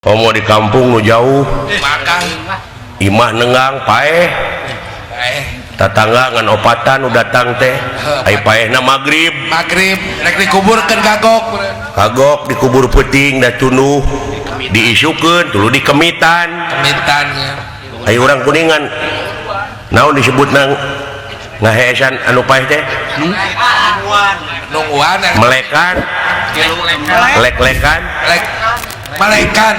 Mau di kampung nu jauh makan imah nenggang paeh tatangga ngan opatan nu datang teh ai paehna maghrib rek dikuburkeun kagok dikubur peuting da tunduh diisukeun tuluy dikemitan ai urang kuningan naon disebutna ngaheesan anu paeh teh nungguan melekan lek-lekan malekan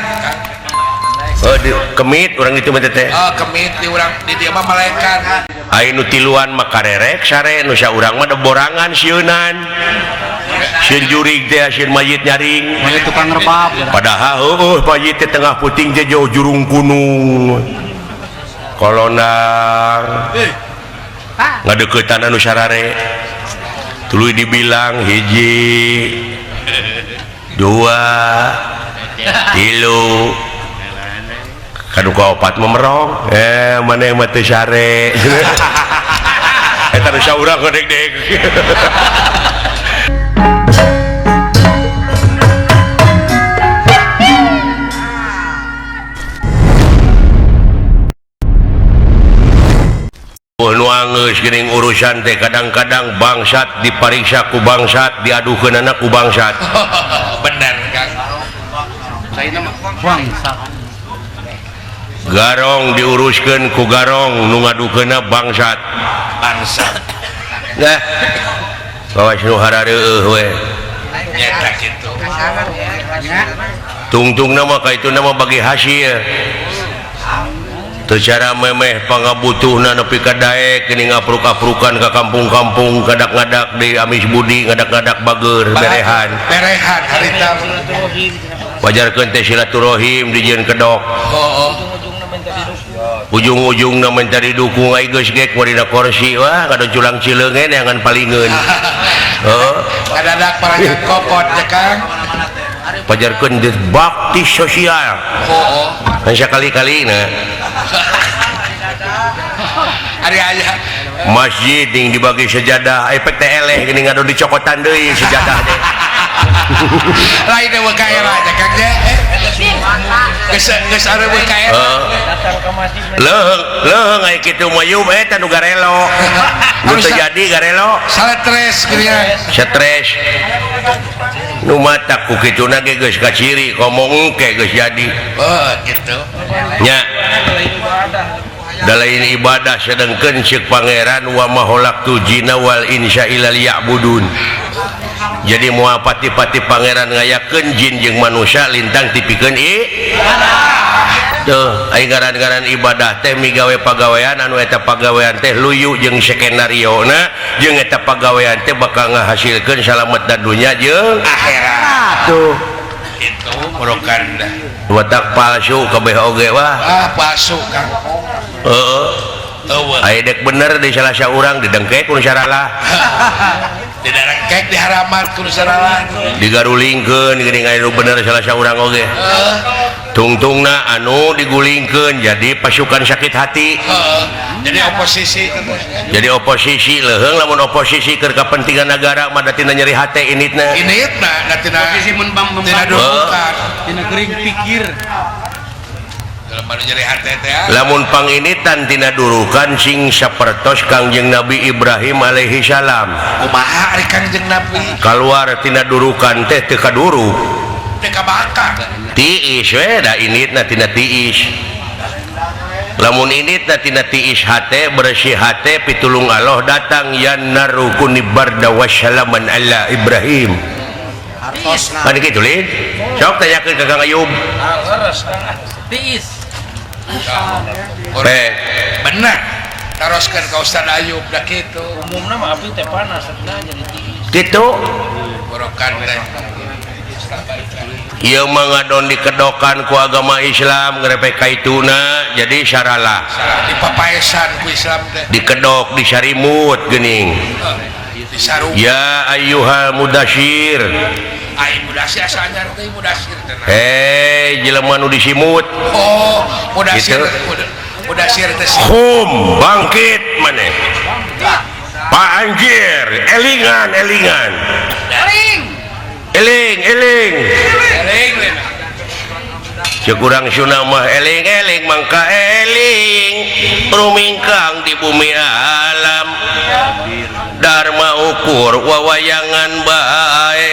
di kemit urang itu mah teh kemit di urang di dieu mah malekan ai nu tiluan mah karerek sare nu saurang mah deborangan sieunan sieun jurig teh sieun mayit nyaring mayit tukang rebab padahal heueuh mayit teh tengah puting teh jauh jurung gunung kolonang ngadeuketan anu sarare tuluy dibilang hiji dua tilu kaduka opat memerong mana yang mati sare eta nu saurang ngadeg-deg nu angeus geuning urusan teh kadang-kadang bangsat dipariksa ku bangsat diadukeunana ku bangsat bener Kang bangsa garong diuruskeun ku garong nu ngadukeunna bangsat nah bawa nu harareueuh we nyata kitu tungtungna mah kaituna mah bagi hasil teu cara memeh pangabutuhna nepi ka daek geuning ngapruk-aprukan ka kampung-kampung ngadak-ngadak di amis budi ngadak-ngadak bager berehan harita wajarkeun teh silaturahim dijieun kedok ujung-ujungna minta didukung ai geus gek wadina kursi wah kada culang cileungeun yangan palingeun kadadak parangan kopot ya Kang pajarkeun bakti sosial kan sakali-kalina ari aya masjid yang dibagi sejadah efek teh eleh geuning ngadu dicokotan deui sejadah teh lain dewe ka era aja Kang geus areueuh ka era leung aya kitu mah yum eta nu garelo nu teu jadi garelo stres kieu stres nu matak ku kituna ge geus kaciri komo engke geus jadi gitu nya da lain ibadah sedengkeun ceuk pangeran wa maholaktu jinna wal insa illa liya'budun jadi moal pati-pati pangeran ngayakeun jin jeung manusia lintang tipikeun tuh ai garan-garan ibadah teh migawe pagawean anu eta pagawean teh luyu jeung skenariona jeung eta pagawean teh bakal ngahasilkeun salamet da dunya jeung akhirat tuh itu propaganda watak palsu kabeh oge wah palsu Kang aya dek bener di salah saurang didengkek kun saralah didarengkek diharamat kun saralah digarulingkeun geuning aya nu bener salah saurang oge tungtungna anu digulingkeun jadi pasukan sakit hati jadi oposisi leuheung lamun oposisi keur kapentingan negara mah datina nyeri hate initna datina posisi mun dudukan tina geuring pikir lamun panginitan tina durukan sing sapertos Kangjeng Nabi Ibrahim alaihi salam kumaha ari Kangjeng Nabi keluar tina durukan teh teu kaduruk teu kabakar tiis we da initna tina tiis lamun initna tina tiis hate bersih hate pitulung Allah datang yan narukuni barda wassalaman ala Ibrahim kan kitu lid sok tanyakeun ka Kang Ayub tiis bener teruskan ka Ustaz Ayub dah kitu umumna mah api teh panas sebenarnya jadi tiis kitu borokan teh ieu mah ngadon dikedokan ku agama Islam ngrepek kaituna jadi saralah dipapaesan ku Islam teh dikedok disarimut geuning disaru ya ayyuhal mudasyir ai mudasir asalnya teh mudasir teh jelema nu disimut mudasir mudasir teh hum bangkit maneh Pak Anjir elingan eling eling Cekurang Sunda mah eling-eling mangka eling rumingkang di bumi alam Dharma ukur wawayangan bae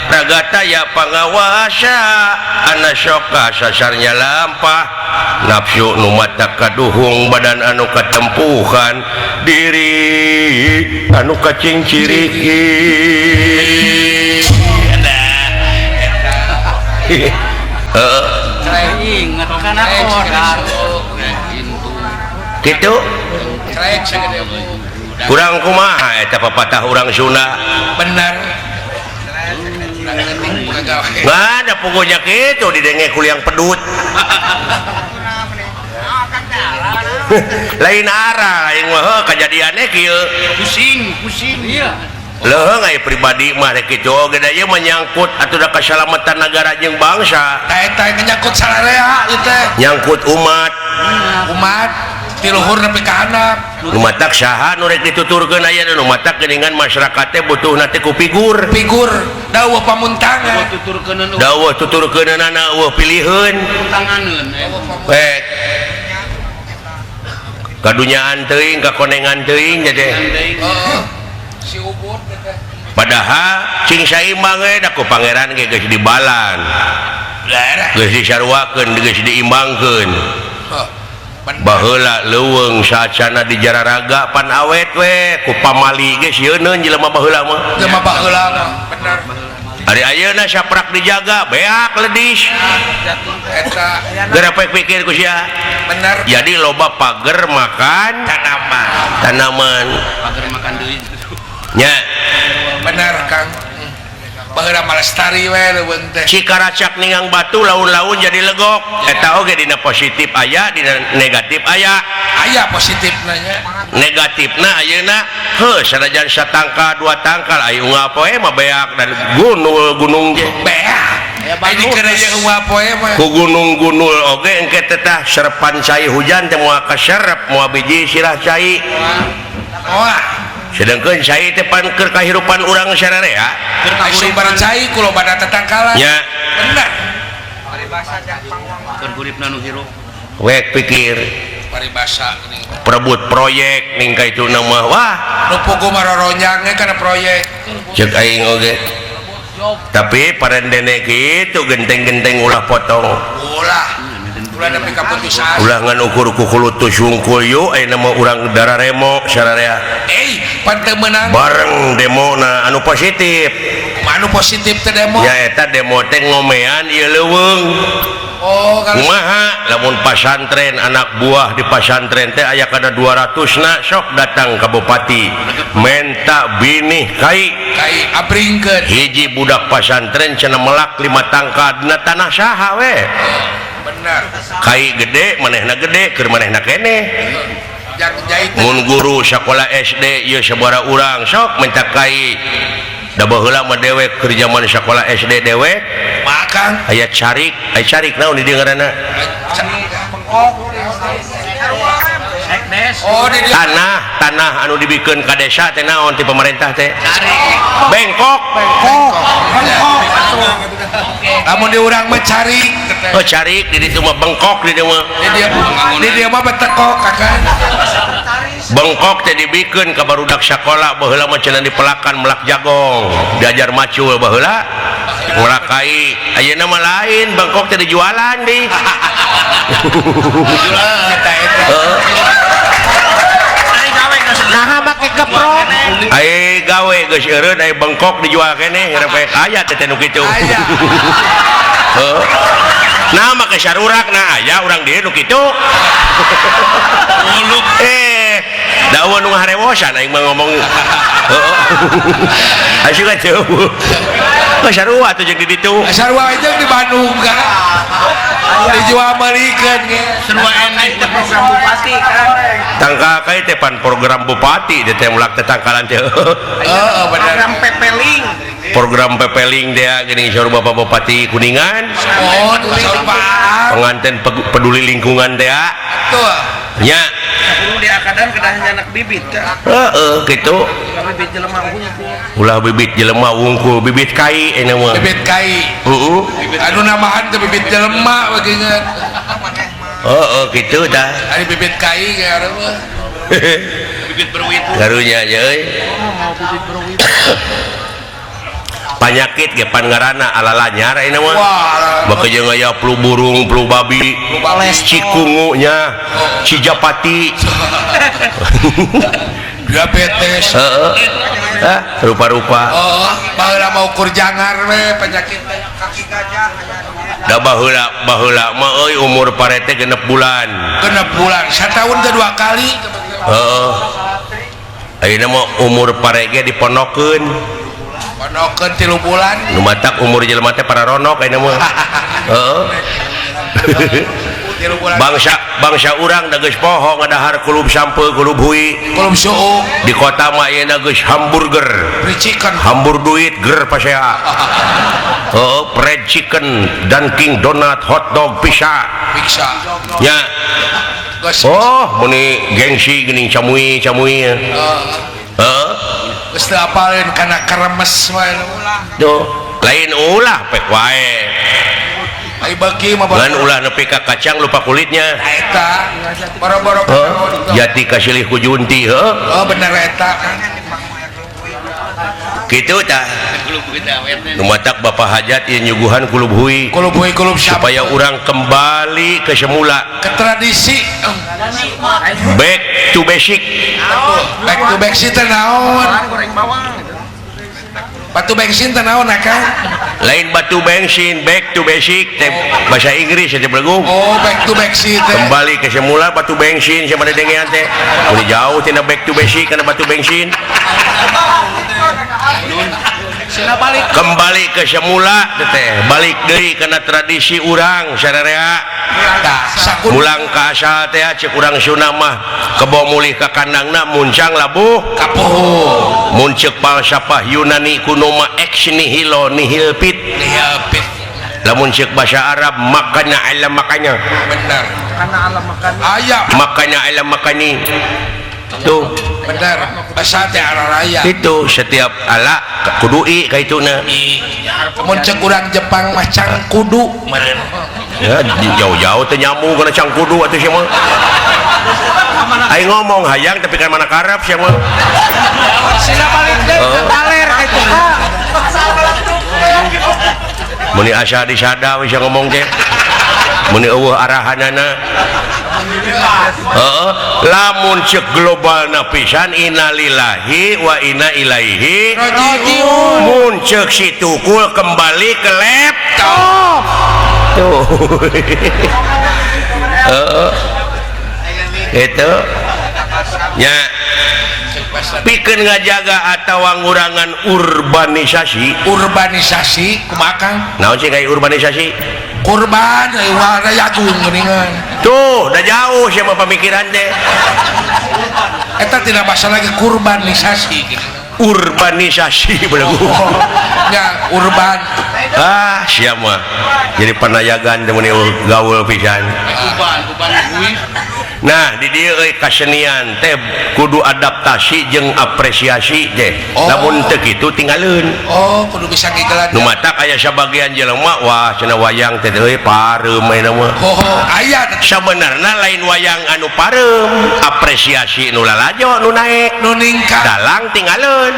ragataya pangawasa ana syoka sasarnya lampah nafsu nu mata kaduhung badan anu katempuhan diri anu kacing ciriki Ingat kan aku gitu Krek segede kurang kumaha eta pepatah urang Sunda bener kagak nggak ada pokoknya gitu didenge kuliang pedut lain arah lain mah kejadiannya kieu pusing iya leuheung aya pribadi mah rek kitu oge da ieu menyangkut atuh da kasalamatan negara jeung bangsa eta nyangkut sararea ieu teh nyangkut umat ti luhur nepi ka handap nu matak saha nu rek dituturkeun aya nu matak geuningan masyarakat teh butuhna teh ku figur dawuh pamuntangan dawuh tuturkeunana eueuh piliheun tanganeun pek kadunyaan teuing kakonengan teuing jadi si ubud teh padahal cing saimbang ge da ku pangeran ge geus dibalan geus disarwakeun geus diimbangkeun baheula leuweung saacana di jararaga pan awet we ku pamali ge sieun jelema baheula mah bener ari ayeuna saprak dijaga beak ledis eta geura pek pikir ku sia bener jadi loba pager makan tanaman pager makan deui nya bener Kang baheula malestari we leuweung teh si karacak ningang batu laun-laun jadi legok eta oge dina positif aya dina negatif aya positifna nya negatifna ayeuna heuh sanajan satangka dua tangkal aya unggal poe mah beak dan gunung ge beak ini kerja unggah poe mah ku gunung-gunul oge engke teh tah serepan cai hujan teh moal kaserep moal biji sirah cai wah sedangkeun cai teh pan keur kahirupan urang sararea ai sumber cai kulo bada tetangkalan nya bener keur guripna nu hirup wek pikir paribasa geuning perebut proyek ning ka itu mah wah nu pugu maroronjang ge kana proyek cek aing oge tapi parendene kitu genteng-genteng ulah potong ulah nepi ka putusan ulah ngan ukur kukulutus hungkul yuk aya nama urang dara remo sararea pan teu meunang bareng demo na anu positif anu positif teh demo nya eta demo teh ngomean ieu leuweung oh kalau kumaha lamun pasantren anak buah di pasantren teh aya kada 200 na sok datang ka bupati menta binih kai abringkeun hiji budak pasantren cenah melak 5 tangkad na tanah saha we bener kai gede manehna gede keur manehna keneh yang jahit mun guru sekolah SD ieu sabaraha urang sok minta kai da baheula mah dewek keur zaman sekolah SD dewek makan aya carik naon di dieu ngaranna oh di dia tanah anu dibikeun ka desa teh naon ti pemerintah teh bengkok lamun di urang mah carik oh carik di ditu mah bengkok di dieu mah di dia mah betekok kakak bengkok teh dibikeun ka barudak sakola baheula mah cenah dipelakan melak jagong diajar macul baheula ngurakai ayeuna mah lain bengkok teh dijualan di nah make keprok ai gawe geus eureun ai bengkok dijual keneh ngarepek aya teh nu kitu heuh nah make sarurak nah aya urang dieu nu kitu muluk daun nu ngarewosan aing mah ngomong heeh asup ka jeuh sarua tuh jeung di ditu sarua jeung di Bandung kan dijual beurekeun ge sarua enek teh program bupati kan tangka kai teh pan program bupati teh mulak teh tangkalan teh heeh bener program pepeling program pepeling dia geuning saur Bapak Bupati Kuningan oh tuh pengantin peduli lingkungan teh tuh nya di akadan kedahnya anak bibit kan. Gitu Bibit jelema unggul. ulah bibit jelema wungkul bibit kai mah bibit kai anu namahan teh bibit jelema bagingan gitu dah ari bibit kai kayak orang mah Bibit berwit. garunya aja Mau bibit berwit. panyakit ge pan ngaranna alalanyar mah wah maka jeung aya flu burung flu babi cikungunya cijapati diabetes rupa-rupa baheula mau ukur jangar we penyakit kaki gajah da baheula mah euy umur parete 6 bulan 6 bulan satahun teh 2 kali ayeuna mah umur parege diponokeun ponokeun 3 bulan nu matak umur jelema teh pararonok ayeuna mah 3 bulan bangsa urang da geus poho ngadahar kulub sampeu kulub hui kulum suuk di kota mah ayeuna geus hamburger ricikan hambur duit ger pasea fried chicken Dunkin donut hot dog pizza piksa nya geus meni gengsi geuning camui geus teu apalin kana keremes wae tuh lain ulah pek wae ai beuki mah ngan ulah nepi ka kacang lupa kulitnya eta boro-boro jati kasilih ku junti bener eta kan kitu tah Kulub kita wetna. nu matak bapa hajat ieu nyuguhan kulub hui kulub hui kulub syam supaya urang kembali ke semula ke tradisi back to basic back to basic teh naon Goreng bawang. batu bensin teh naon akang lain batu bensin back to basic teh bahasa Inggris aja belum back to basic teh kembali ke semula batu bensin siapa ada dengean teh udah jauh tina back to basic karena batu bensin Sina balik. kembali ke semula teh balik deui kana tradisi urang sararea tah sakun mulang ka asal teh cek urang Sunda mah kebo mulih ka kandangna muncang labuh kapuh mun ceuk falsafah Yunani kuno mah ex nihilo nihil pit niapit lamun ceuk bahasa Arab makanya alam makanya bener Karena alam makan. ayam makanya alam makani tuh bener basa teh araraya itu setiap ala kudui kaituna mun ceuk urang Jepang mah cangkudu meureun ya jauh-jauh teh nyambung kana cangkudu atuh sia mah ai ngomong hayang tapi kan mana karep sia mah Sina balik deh ke taler itu. muni asa disada we sia ngomong teh muni eueuh arahanana lamun ceuk globalna pisan innalillahi wa inna ilaihi rajiun mun ceuk si tukul kembali ke laptop tuh itu nya pikeun ngajaga atawa ngurangan urbanisasi kumaha Kang naon sih kayak urbanisasi kurban warna yagung geuningan tuh udah jauh siapa pemikiran deh eta tidak masalah lagi kurbanisasi gitu urbanisasi belum ya urban siapa jadi penayagan temen gaul pisan Kuban hui. nah di dia kasenian teh kudu adaptasi jeung apresiasi teh namun teu kitu tinggalin kudu bisa gigelan nu matak aya sabagian jelema wah cenah wayang teh euy pareum ayeuna mah aya sabenerna lain wayang anu pareum apresiasi nu lalajo nu naek nu ningkat dalang tinggalin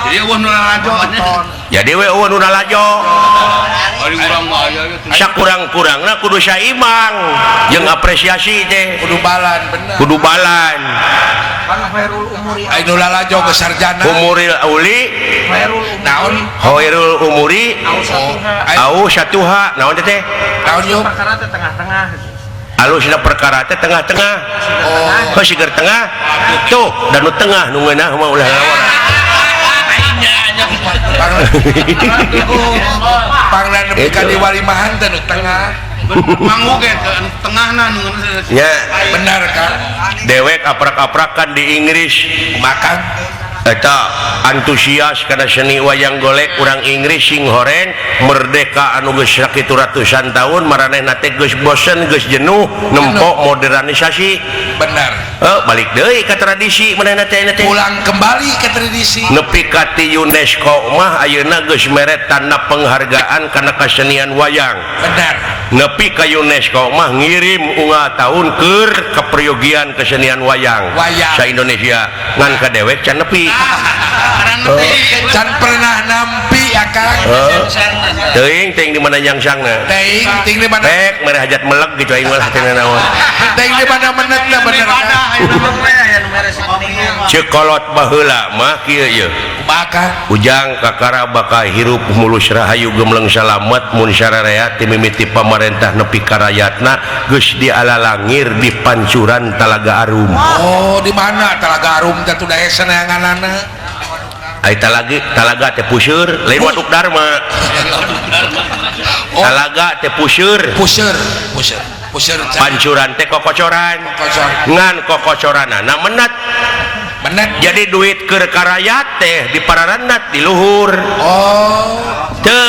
Jadi eueuh nu lalajo. jadi we eueuh nu lalajo Ari urang mah aya teh. sakurang-kurangna kudu saimbang jeung apresiasi teh kudu balan bener kudu balan Khairul umuri. ai nu lalajo ke sarjana umuril auli Khairul naon khairul umuri au satuha naon teh naon yuk perkara teh tengah-tengah. alusna perkara teh tengah-tengah sigar tengah tuh dan nu tengah nu ngeunah mah ulah lawan pangna nepi ka di walimahan teh nu tengah Manggu ge tengahna nu nya bener kan dewek aprak-aprakan di Inggris makan eta antusias karena seni wayang golek urang Inggris sing horeng merdeka anu geus sakitu ratusan tahun maranehna teh geus bosen geus jenuh nempo modernisasi benar balik deui ka tradisi manehna teh pulang kembali ke tradisi nepi ka ti UNESCO mah ayeuna geus mere tanda penghargaan kana kasenian wayang benar nepi ka UNESCO mah ngirim unggah tahun keur kepriogian kesenian wayang sa Indonesia ngan ka dewek can nepi can pernah nampi akang teuing ting di mana nyangsangna ting di mana pek mere hajat meleg gitu aing mah teh naon ting di mana menetna bener cekolot baheula mah kieu ye bakal ujang kakara bakal hirup mulus rahayu gemleng salamet mun sararea ti mimiti pamarentah nepi ka rakyatna geus dialalangir di pancuran Talaga Arum. Oh di mana Talaga Arum teh teh seneanganana ai talaga teh puseur lain waduk Dharma talaga teh puseur pancuran teh kokocoran ngan kokocoranana menet jadi duit keur karayat teh di pararanat di luhur teu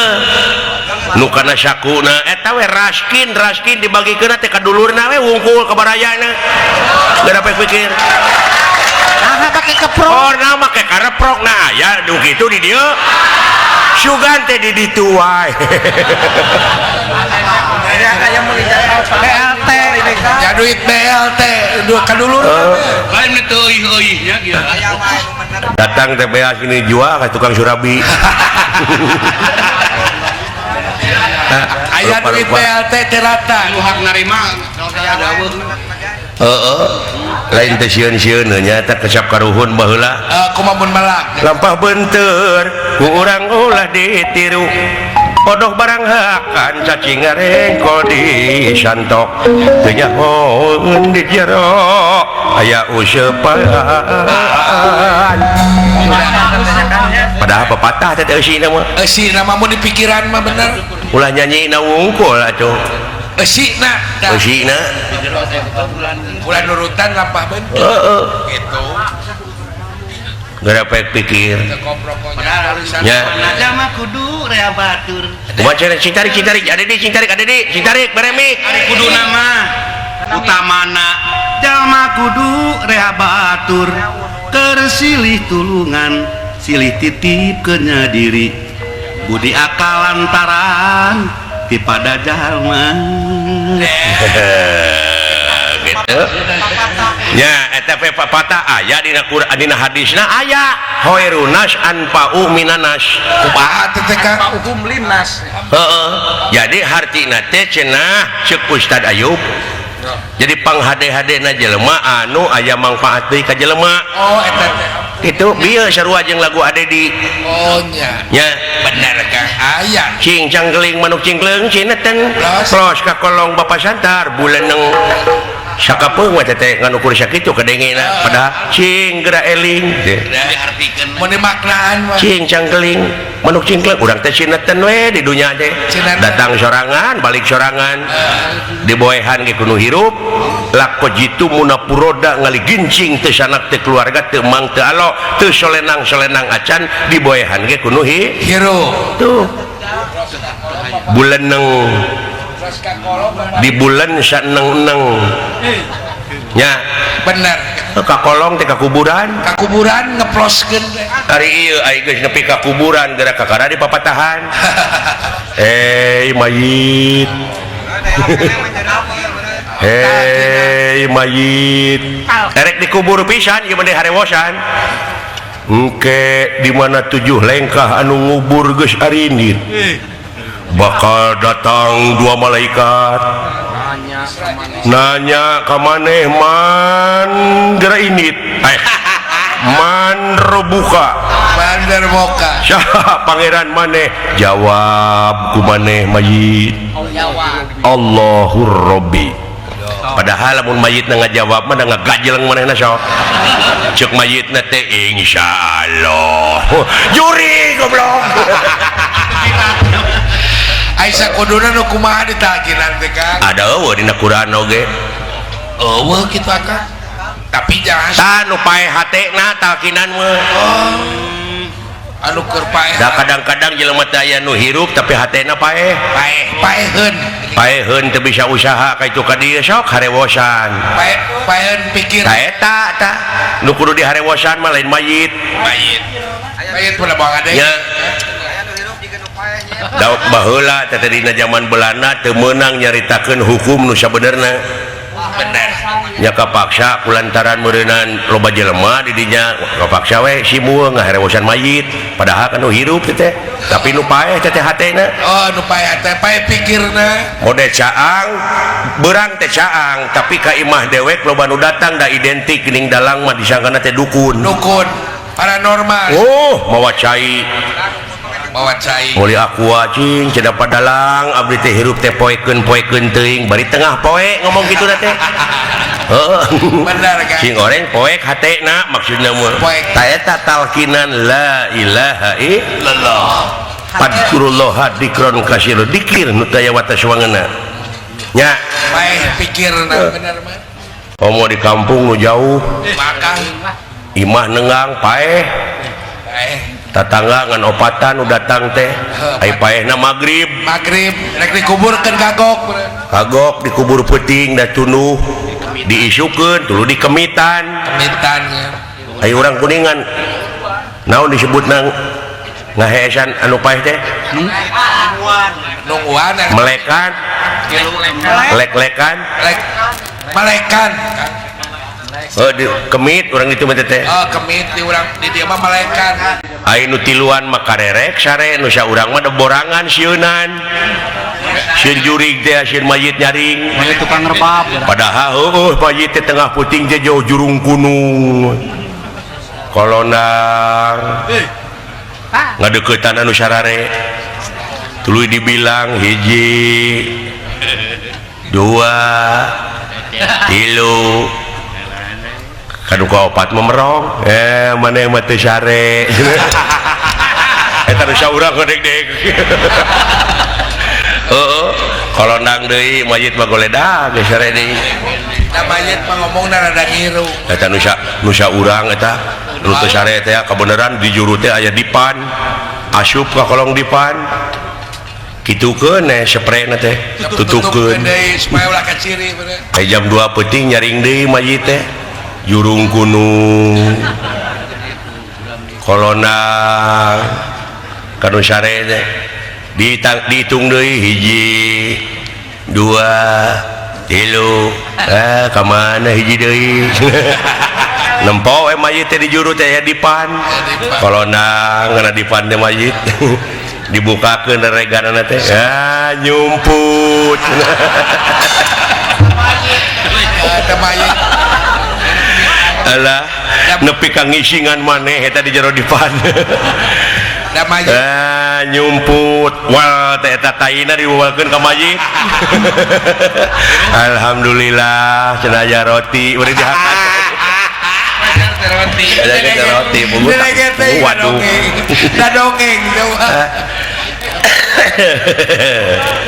nu kana sakuna eta we raskin dibagikeun teh ka dulurna we wungkul ka barayana geus dapat pikir pakai keprok nah make kareprok nah ya nu kitu di dieu sugan teh di ditu wae kayak meuli BLT ini kan ya duit BLT dua kadulur lain itu euy-euy nya gitu datang TPA sini jual ke tukang surabi aya duit BLT terata nu hak narima saya daweuh lain teh sieun-sieun nya teh kecap karuhun baheula kumaha melak lampah beunteur ku urang ulah ditiru podoh barang hakan cacing ngarengko di santok teu nyahoeun di jero aya useupan padahal pepatah teh eusina mah eusina mah mun di pikiran mah bener ulah nyanyi na wungkul atuh eusina bulan nurutan lampah beunteur gitu gara pek pikir ya aja mah kudu rea batur kumaha cintarik ada di cintarik baremi ari kudu nama utamana jalma kudu rea batur keur silih tulungan silih titip kenya diri budi akal lantaran ti pada jalma gitu nya eta pe papata aya dina Quran dina hadisna aya khairunas anfa'u minanas kumaha teh ka hukum limnas jadi hartina teh cenah ceuk Ustad Ayub jadi panghade-hadena jelema anu aya manfaat deui ka jelema eta teh itu bieu sarua jeung lagu ade di nya bener ka aya cing canggeling manuk cingkleung cineten plos ka kolong Bapak Santar buleuneng sakapeung mah teh nganu kudu sakitu kadengena padahal cing geura eling teh mun dimaknaan mah cing canggeling manuk cingkleung urang teh cineten we di dunya teh datang sorangan balik sorangan diboehan ge kudu hirup lako jitu munapuroda ngali gincing teu sanak teh keluarga teu mang teu alo teu solenang acan diboehan ge kudu hirup tuh buleuneng di bulan saneng-neng nya bener ka kolong teh ka kuburan ngeploskeun hari ieu aya geus nepi ka kuburan geura kakara di papatahan mayit mayit erek dikubur pisan ieu mah harewosan engke di mana 7 lengkah anu ngubur geus arindit bakal datang 2 malaikat nanya ka maneh man geura init man robuka saha pangeran maneh jawab ku maneh mayit Allahur Rabbi padahal lamun mayitna ngajawab mah da ngagajeleng manehna sok ceuk mayitna teh insyaallah juri goblok Aisyah kuduna nu kumaha ditaginan teh Kang ada eueuh dina Quran oge eueuh kitu akang tapi jangan tah nu paeh hatena talkinan mah anu keur paeh da kadang-kadang jelema teh aya nu hirup tapi hatena paeh paeheun paeheun teu bisa usaha ka itu ka dieu sok harewosan paeheun pikir tah eta tah nu kudu diharewosan mah lain mayit mayit pada bang ade nya dauk baheula teh dina zaman Belanda teu meunang nyaritakeun hukum nu sabenerna bener nya kapaksa kulantaran meureunan loba jelema di dinya kapaksa we simua ngaharewosan mayit padahal kan nu hirup teh tapi nu paeh teh hatena nu paeh teh paeh pikirna mode caang berang teh caang tapi ka imah dewek loba nu datang da identik geuning dalang mah disangkana teh dukun paranormal mawa cai muli aku cing cenah padalang abdi teh hirup teh poekeun teuing bari tengah poe ngomong kitu teh heeh bener kan cing oreng poek hatena maksudna mah ta eta talkinan la ilaha illallah padkurullah dikron kasir dikir nu taya watas wangeuna nya paeh pikirna bener mah mau di kampung nu jauh maka imah nengang paeh tatangga ngan opatan nu datang teh ai paehna magrib rek dikuburkeun kagok dikubur peuting da tunduh diisukeun tuluy dikemitan ai urang kuningan naon disebutna ngaheesan anu paeh teh nungguan melekan lek-lekan malekan di kemit urang itu mah teh kemit di urang di dieu mah malekan ai nu tiluan mah karerek sare nu saurang mah borangan sieunan sieun jurig teh sieun mayit nyaring mayit tukang rebab padahal mayit teh tengah puting teh jauh jurung gunung kolonang ngadeuketan anu sarare tuluy dibilang hiji dua tilu kanu kaopat memerong maneh mah teu sare eta nu saurang ngadeg-deg heeh kolondang deui mayit mah goledag geus sare deui da mayit mah ngomongna rada ngiru eta nu saurang eta nu teu sare teh kabeneran di juru teh aya dipan asup ka kolong dipan kitukeun sprayna teh tutupkeun supaya ulah kaciri bener jam 2 peuting nyaring deui mayit teh jurung gunung kolonang kanu sare teh dihitung deui hiji dua tilu ka mana hiji deui nempo mayit teh di juru teh aya dipan kolonang ngana dipan teh mayit dibukakeun reganana teh nyumput ada mayit alah nepi ka ngisingan maneh eta di jero dipan da mayit nyumput wal teh eta taina dibawakeun ka mayit alhamdulillah cenah aya roti bari dihakat roti waduh da dongeng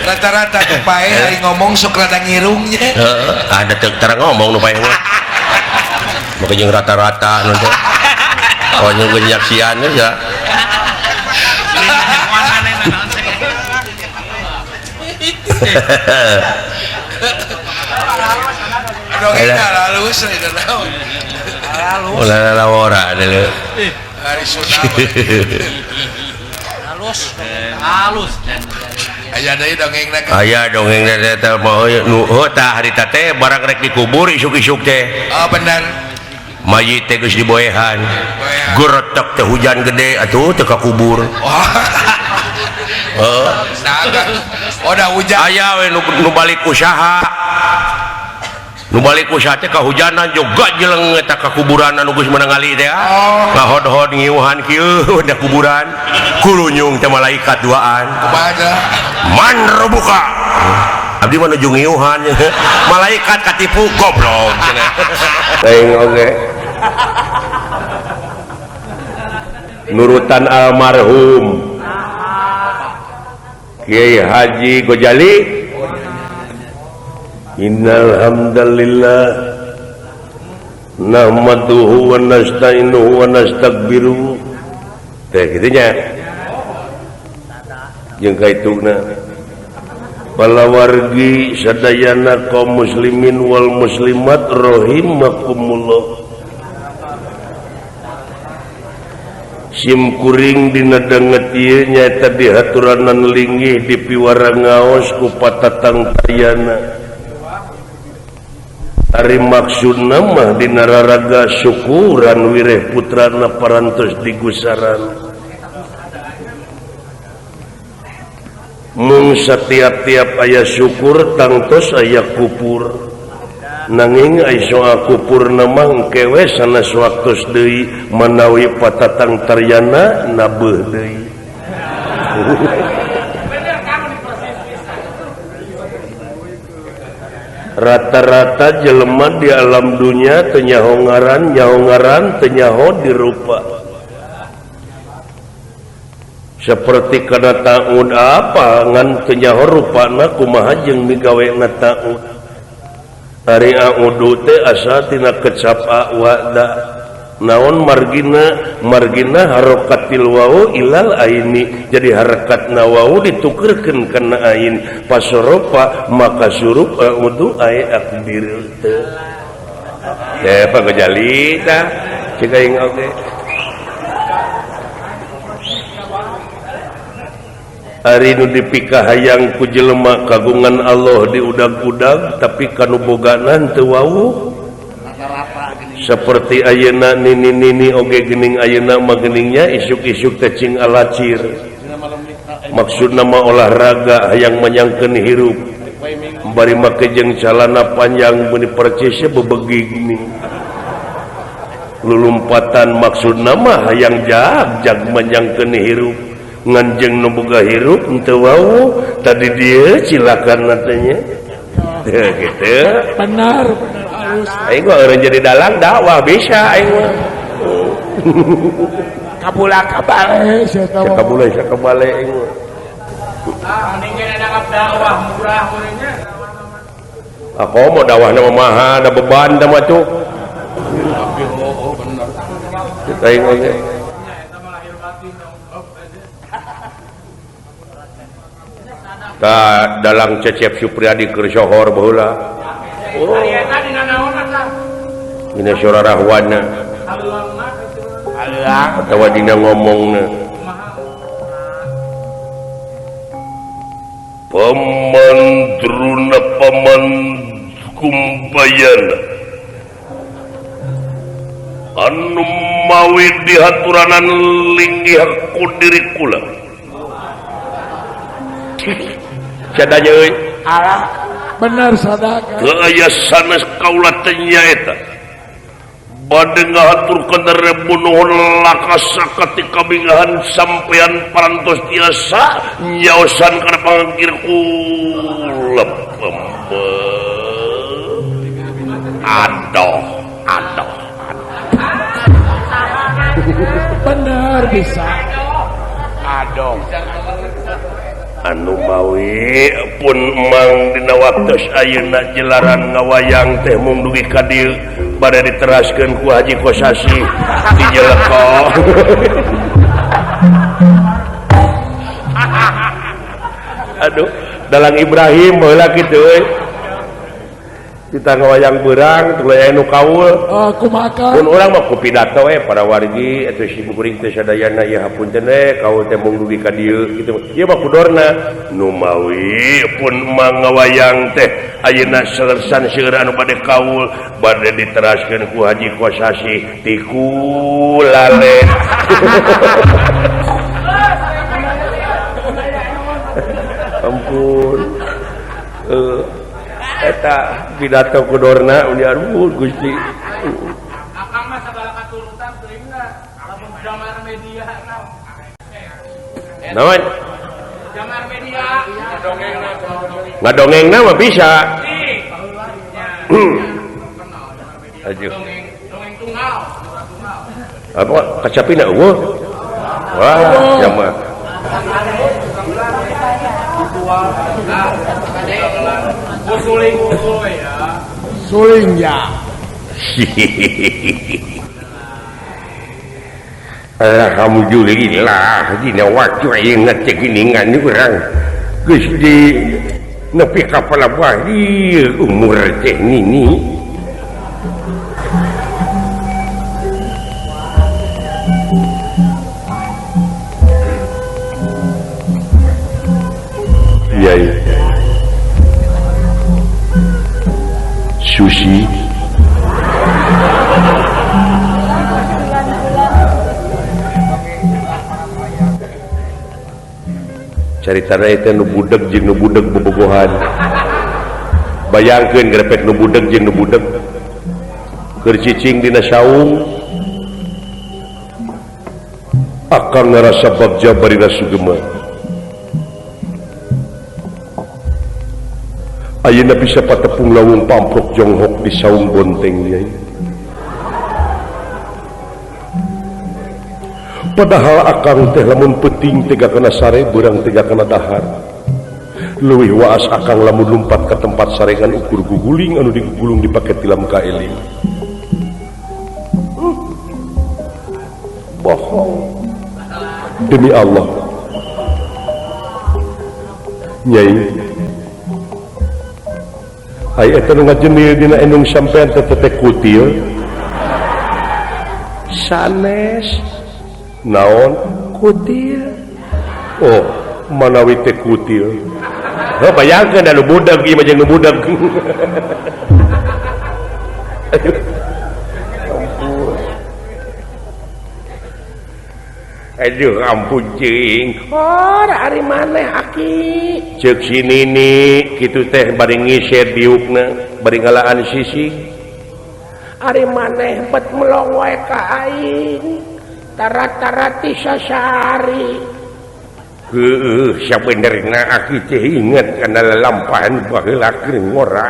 rata-rata paeh hari ngomong sok rada ngirungnya ada terang ngomong nu paeh mah maka jeung rata-rata nu teh pokoknya genyaksian ya dongeng halus ulah lawora deuleu hari sunah halus aya deui dongengna aya dongeng eta mah nu tah harita teh barang rek dikubur isuk-isuk teh bener mayit teh geus diboehan geretek teh hujan gede atuh teu kakubur da hujan aya we nu balik usaha teh kahujanan juga jeleng eta kakuburan anu geus menengali teh ngahod-hod ngiuhan kieu da kuburan kulunyung teh malaikat duaan man rebuka abdi mah nuju ngiuhan malaikat katipu goblok cenah teuing oge nurutan almarhum Kiai Haji Gojali innal hamdalillah nahmaduhu wa nasta'inuhu wa nastaghfiruh teh kitu nya jeung kaituna para wargi sadayana kaum muslimin wal muslimat rahimakumullah sim kuring dina danget ieu nyaeta dihaturanan linggih di piwara ngaos ku patatang tayana ari maksudna mah dina raraga syukuran wireh putrana parantos digusaran mung setiap-tiap aya syukur tangtos aya kupur nanging ai soal kupurna mah engke we sanes waktos deui manawi patatang taryana nabeuh deui rata-rata jelema di alam dunia teu nyaho ngaran teu nyaho dirupa seperti kana taud apa ngan teu nyaho rupana kumaha jeung migawena taud ari audu teh asa tina kecap awada naon margina harakatil wawu ilal aini jadi harakatna wawu ditukerkeun kana ain pasoropa maka surup audu ai akbir teh ya pagajali tah cik aing oge ari nu dipikahayang ku jelema kagungan Allah di udag-udag tapi kanu boganan teu wau seperti ayeuna nini oge geuning ayeuna mah geuningnya isuk-isuk teh cing alacir maksudna mah olahraga hayang manyangkeun hirup bari make jeung calana panjang beuni percis bebegi gini lulumpatan maksudna mah hayang jag manyangkeun hirup nganjeng nu boga hirup teu wau tadi dieu cilakan tanya gitu benar aing mah eureun jadi dalang dakwah bisa aing mah kabule sakabale aing mah mending ada dakwah murah murahnya aku mau dakwahna mah maha ada beban da mah cuk kita aing oge ka dalang Cecep Supriyadi keur sohor baheula. Oh. Dina surah Rahwana. Allah atawa dina ngomongna. Pamandruna pamankumbayana. Anu mawi dihaturanan linggih ku diri kula. Sadaya euy alah bener sadaka teu aya sanes kaula teh nyaeta bade ngahaturkeun rebunuhun lakasa ketika bingahan sampean parantos tiasa nyaosan kana pangkir kula aduh bener bisa aduh anu mawi pun mang dina waktos ayeuna jelaran ngawayang teh mung dugi ka dieu bade diteraskeun ku Haji Kosasi di Jeleko aduh dalang Ibrahim baheula kitu euy kita ngawayang beurang tuluy aya nu kaul kumaha mun urang mah ku pidato para wargi atuh si kuring teh sadayana ya hapunten kaul teh mung dugi ka dieu kitu ieu mah kudorna nu mawi pun mangawayang teh ayeuna seureursan seueur anu bade kaul bade diteraskeun ku Haji Kosasi ti kulale ampun eta pidato kudorna udah aduh Gusti akang mah sagala katurutan teuing na lamun jamar media naon jamar media ngadongengna mah bisa aduh dongeng tunggal apa kacapina eueuh wah jama suling ya Alhamdulillah dina waktu ayeuna ngecek geningan urang geus di nepi ka palabah umur teh nini Yai Susi caritana eta nu budeg jeung nu budeg bobogohan bayangkeun grepek nu budeg jeung nu budeg keur cicing dina saung akan ngarasa bagja barina sugema ayeuna bisa patepung lawung pamprok jonghok di saung bonteng Yai. Padahal akang teh lamun peuting tega kana sare beurang tega kana dahar leuwih waas akang lamun lumpat ka tempat sarengan ukur guguling anu digugulung dipake tilam ka eling bohong demi Allah Nyai ai eta nu ngajenil dina enung sampean teh teh kutil sanes naon kutil oh manawi teh kutil bayangkeun anu budak ieu mah jeung nu budak aduh ampun cing ari maneh aki ceuk si Nini kitu teh bari ngiser diukna bari ngalaan sisig ari maneh bet melong wae ka aing tarat-tarati sasari heueuh sabenerna aki teh inget kana lalampahan baheula keur ngora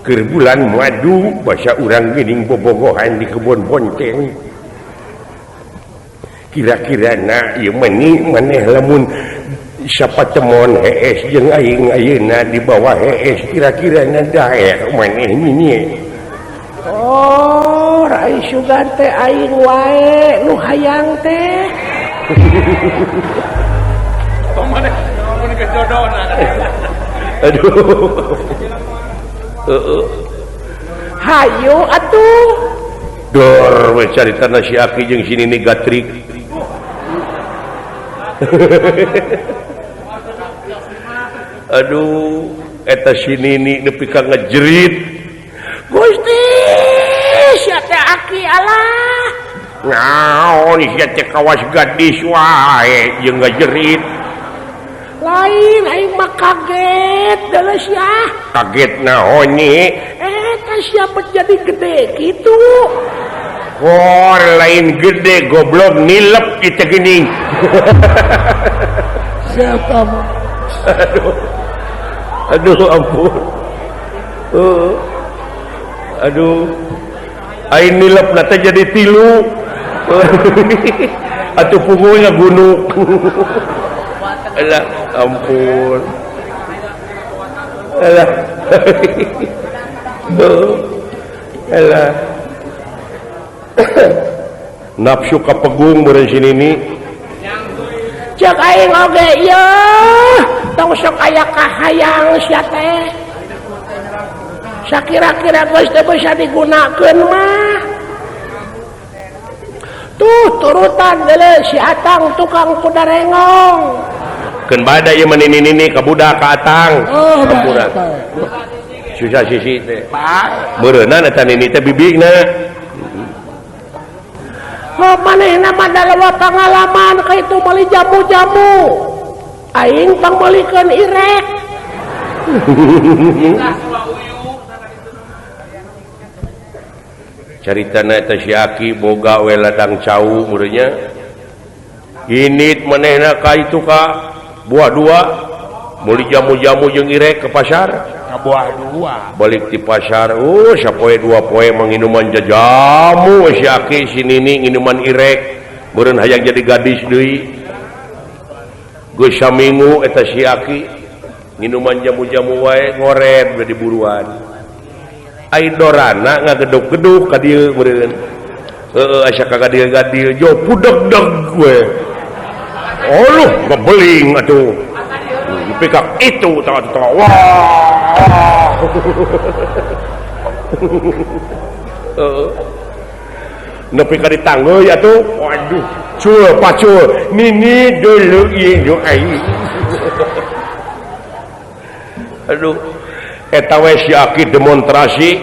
keur bulan madu basa urang geuning bobogohan di kebon bonceng kira-kirana ieu maneh lamun sapatemon hees jeung aing ayeuna di bawah hees kira-kirana daek maneh mini oh rai sugan teh aing wae nu hayang teh Pamane kejodohna. aduh hayu atuh dor we caritana si Aki jeung si Nini gatrik aduh eta si Nini nepi ka ngejerit Gusti sia teh Aki alah naon sia teh kawas gadis wae jeung ngajerit lain aing mah kaget deuleu sia kaget naon nih eta sia bet jadi gede kitu kor lain gede goblok nilep kita geuning siapa mah aduh ampun aduh aing nilep nate jadi 3 atuh pungulnya gunung alah ampun alah alah nafsu kapegung beureun si Nini cek aing oge ieu tong sok aya kahayang sia teh sakira-kira geus teh bisa digunakeun mah tuh turutan deuleu si Atang tukang kudarengong keun bada ieu mah Nini ka budak ka Atang hampura susah sisi teh beureunan eta Nini teh bibigna oh manehna mah dalawa pangalaman ka itu meuli jamu-jamu aing tong meulikeun irek caritana eta si Aki boga we ladang cau meureunnya init manehna ka itu ka buah dua meuli jamu-jamu jeung irek ke pasar ka buah dua balik di pasar sapoe 2 poe manginuman jamu si Aki si Nini nginuman irek meureun hayang jadi gadis deui geus saminggu eta si Aki nginuman jamu-jamu wae ngoret udah diburuan Aidorana ngageduk-geduk ka dieu meureun. Asa ka gadil-gadil jo pudeg-deg we. Oluh ngebeling atuh. Pikak itu tawa. Wah. Nepi ka ditangeuy atuh. Waduh, cul pacul. Nini dulu ieu ai. Aduh. Eta we si Aki demonstrasi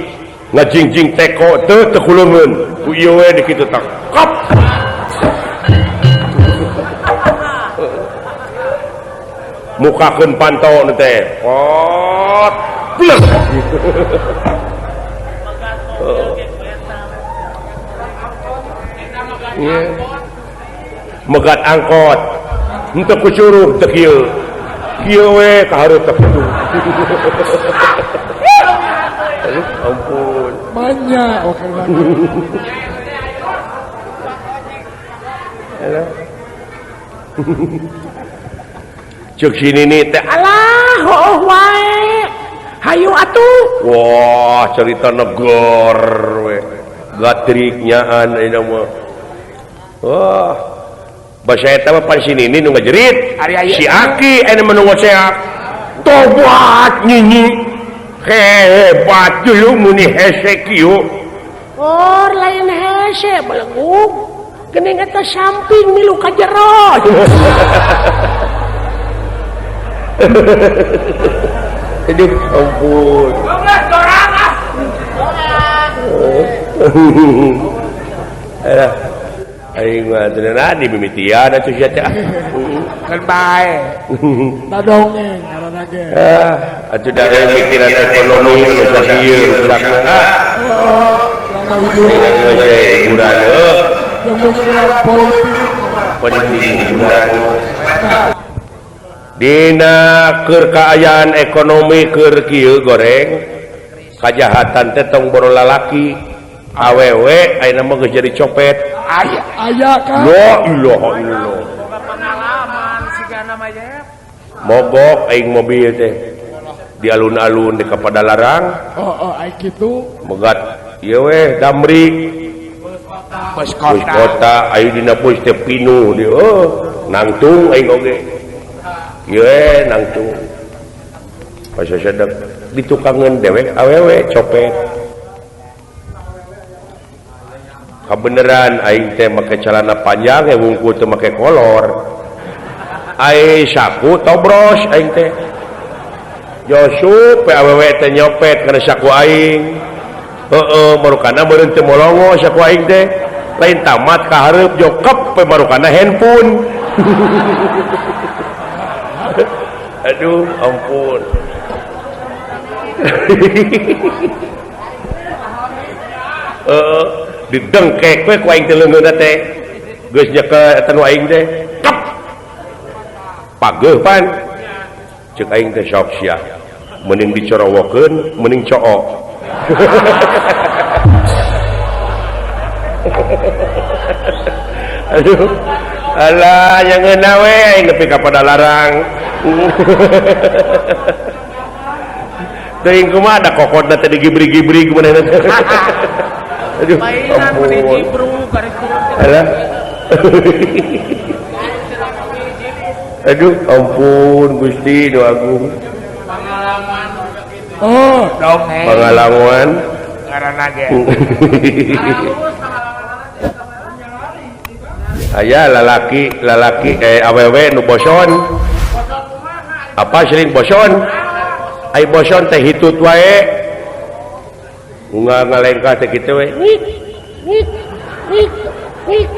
ngajingjing teko teu kuleungeun ku ieu we di kitu tak kap mukakeun pantau teh pot plek megat angkot henteu kucuruh teu kieu kieu we kahareup teh kitu. Ampun Banyak. Oke banget. cek sini nih teh Alah, heuh wae. Hayu atuh. wah cerita negor we gatriknyaan ayeuna mah wah basa eta mah pan sini nu ngajerit si Aki aya mah nu ngoceak tobat nyinyi hebat dulu muni hese kieu Or lain hese belegug. Geuning eta samping milu ka jero. aduh ampun Goblok dorang ah. aing mah tenan dimimitian atuh sia teh Kan bae. Dadongeng karena ge. atuh da mikiran ekonomi bisa ieu rusakna Selama hidup hiburan yang menggunakan politik. hiburan dina keur kaayaan ekonomi keur kieu goreng kajahatan teh tong boro lalaki awewe ayeuna mah geus jadi copet Aya kan. la ilaha illallah Boga pengalaman sigana mah ya. mogok aing mobil teh di alun-alun di Kapadalarang Oh, ai kitu. megat ieu we Damri Bos bus kota ayu dina bus teh pinuh di nangtung aing oge ieu nangtung pas sedek ditukangeun dewek awewe copet kabeneran aing teh make celana panjang wungkul teu make kolor ai saku tobros aing teh Josu pe awewe teh nyopet kana saku aing marukana meureun teu molongo saku aing teh lain tamat ka hareup jokep pe marukana handphone aduh ampun didengkek we ku aing teh leungeunna teh geus nyeke eta nu aing teh kep pageuh pan ceuk aing teh sok sia mending dicorowokeun mending cook aduh alah yang ngeuna we aing nepi ka Padalarang teuing kumaha da kokodna teh digibri-gibri kumaha aduh Mainan meni ampun jibru garis turun. alah aduh ampun Gusti nu agung Pengalaman Oh, dongeng. pengalaman Karena ge. aya lalaki awewe nu boson apa sering boson ai boson teh hitut wae ngalengka teh kitu we Nik, nik, nik, nik.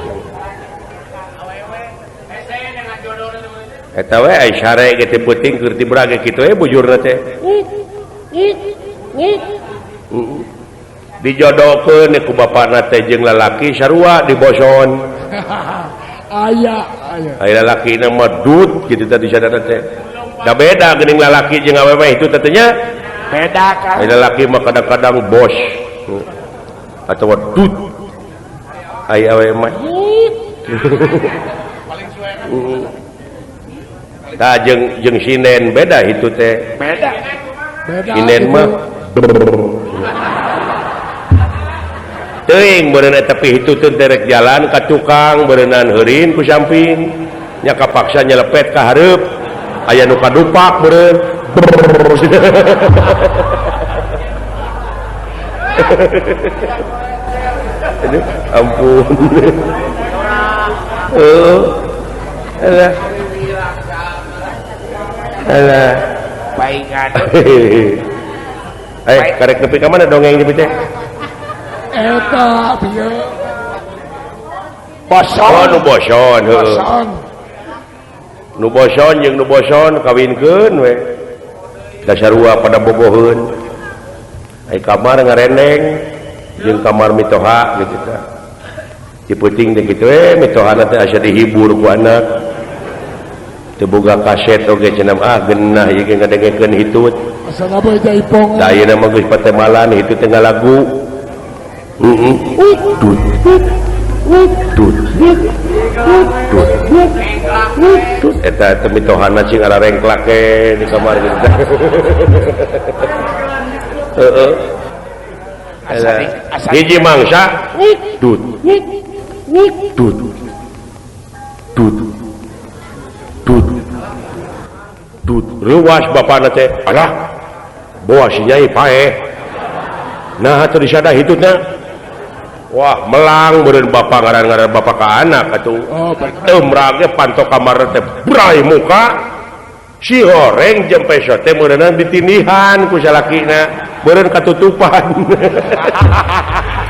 eta we ai sare ge teh peuting keur ti brage kitu we bujurna teh Nik, nik, nik. dijodohkeun ku bapana teh jeung lalaki sarua di boson Aya. ai lalaki na mah dut kitu tadi sadana teh da beda geuning lalaki jeung awewe itu teh nya Beda kan. ai lalaki mah kadang-kadang bos atau dut ai awewe mah tah jeung sinen beda itu teh Beda. Beda. sinen gitu. mah tapi itu derek jalan ke tukang berenang herin ku sampingnya kapaksa nyelepet ke hareup aya nu kadupak beureun ampun alah Baingan. karek nepi ka mana dongeng di teh eta bieu oh nu boson heueuh bosan nu boson jeung nu boson kawinkeun we da sarua pada bogoheun ai kamar ngarendeng jeung kamar mitoha gitu tah di peuting teh kitu mitohana teh asa dihibur ku anak teu boga kaset oge cenah genah ieu ge ngadengekeun hitut asal boy jaipong da ayeuna mah geus patemalan hitut teh ngalagu tut tut tut eta teh mitohana cing ara rengklak di kamar gitu heeh hiji mangsa tut tut tut tut tut ruas bapana teh alah bawa si nyai pae nah atuh disada hitutna wah melang beureun bapa ngaran-ngaran bapa ka anak atuh emrage pantok kamar teh brai muka si horeng jeung peso teh meunana ditinihan ku salakina beureun katutupan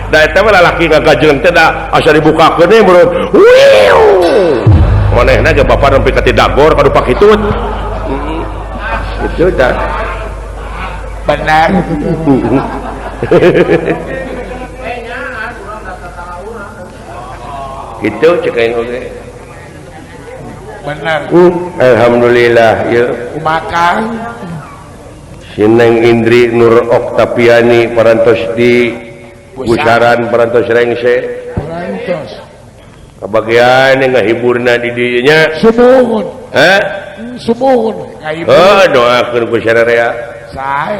da eta mah lalaki ngagajeng teh da asa dibukakeun teh beureun manehna ge bapa nempi ka ti dagor kadupak hitut itu dah Benar. itu cek aing oge Benar. alhamdulillah ya Makan. Sineng Indri Nur Oktaviani parantos di Busaran parantos rengse Parantos kabagian ngahiburna di dieu nya sumuhun sumuhun Ngahibur. doakeun ku sararea Sae.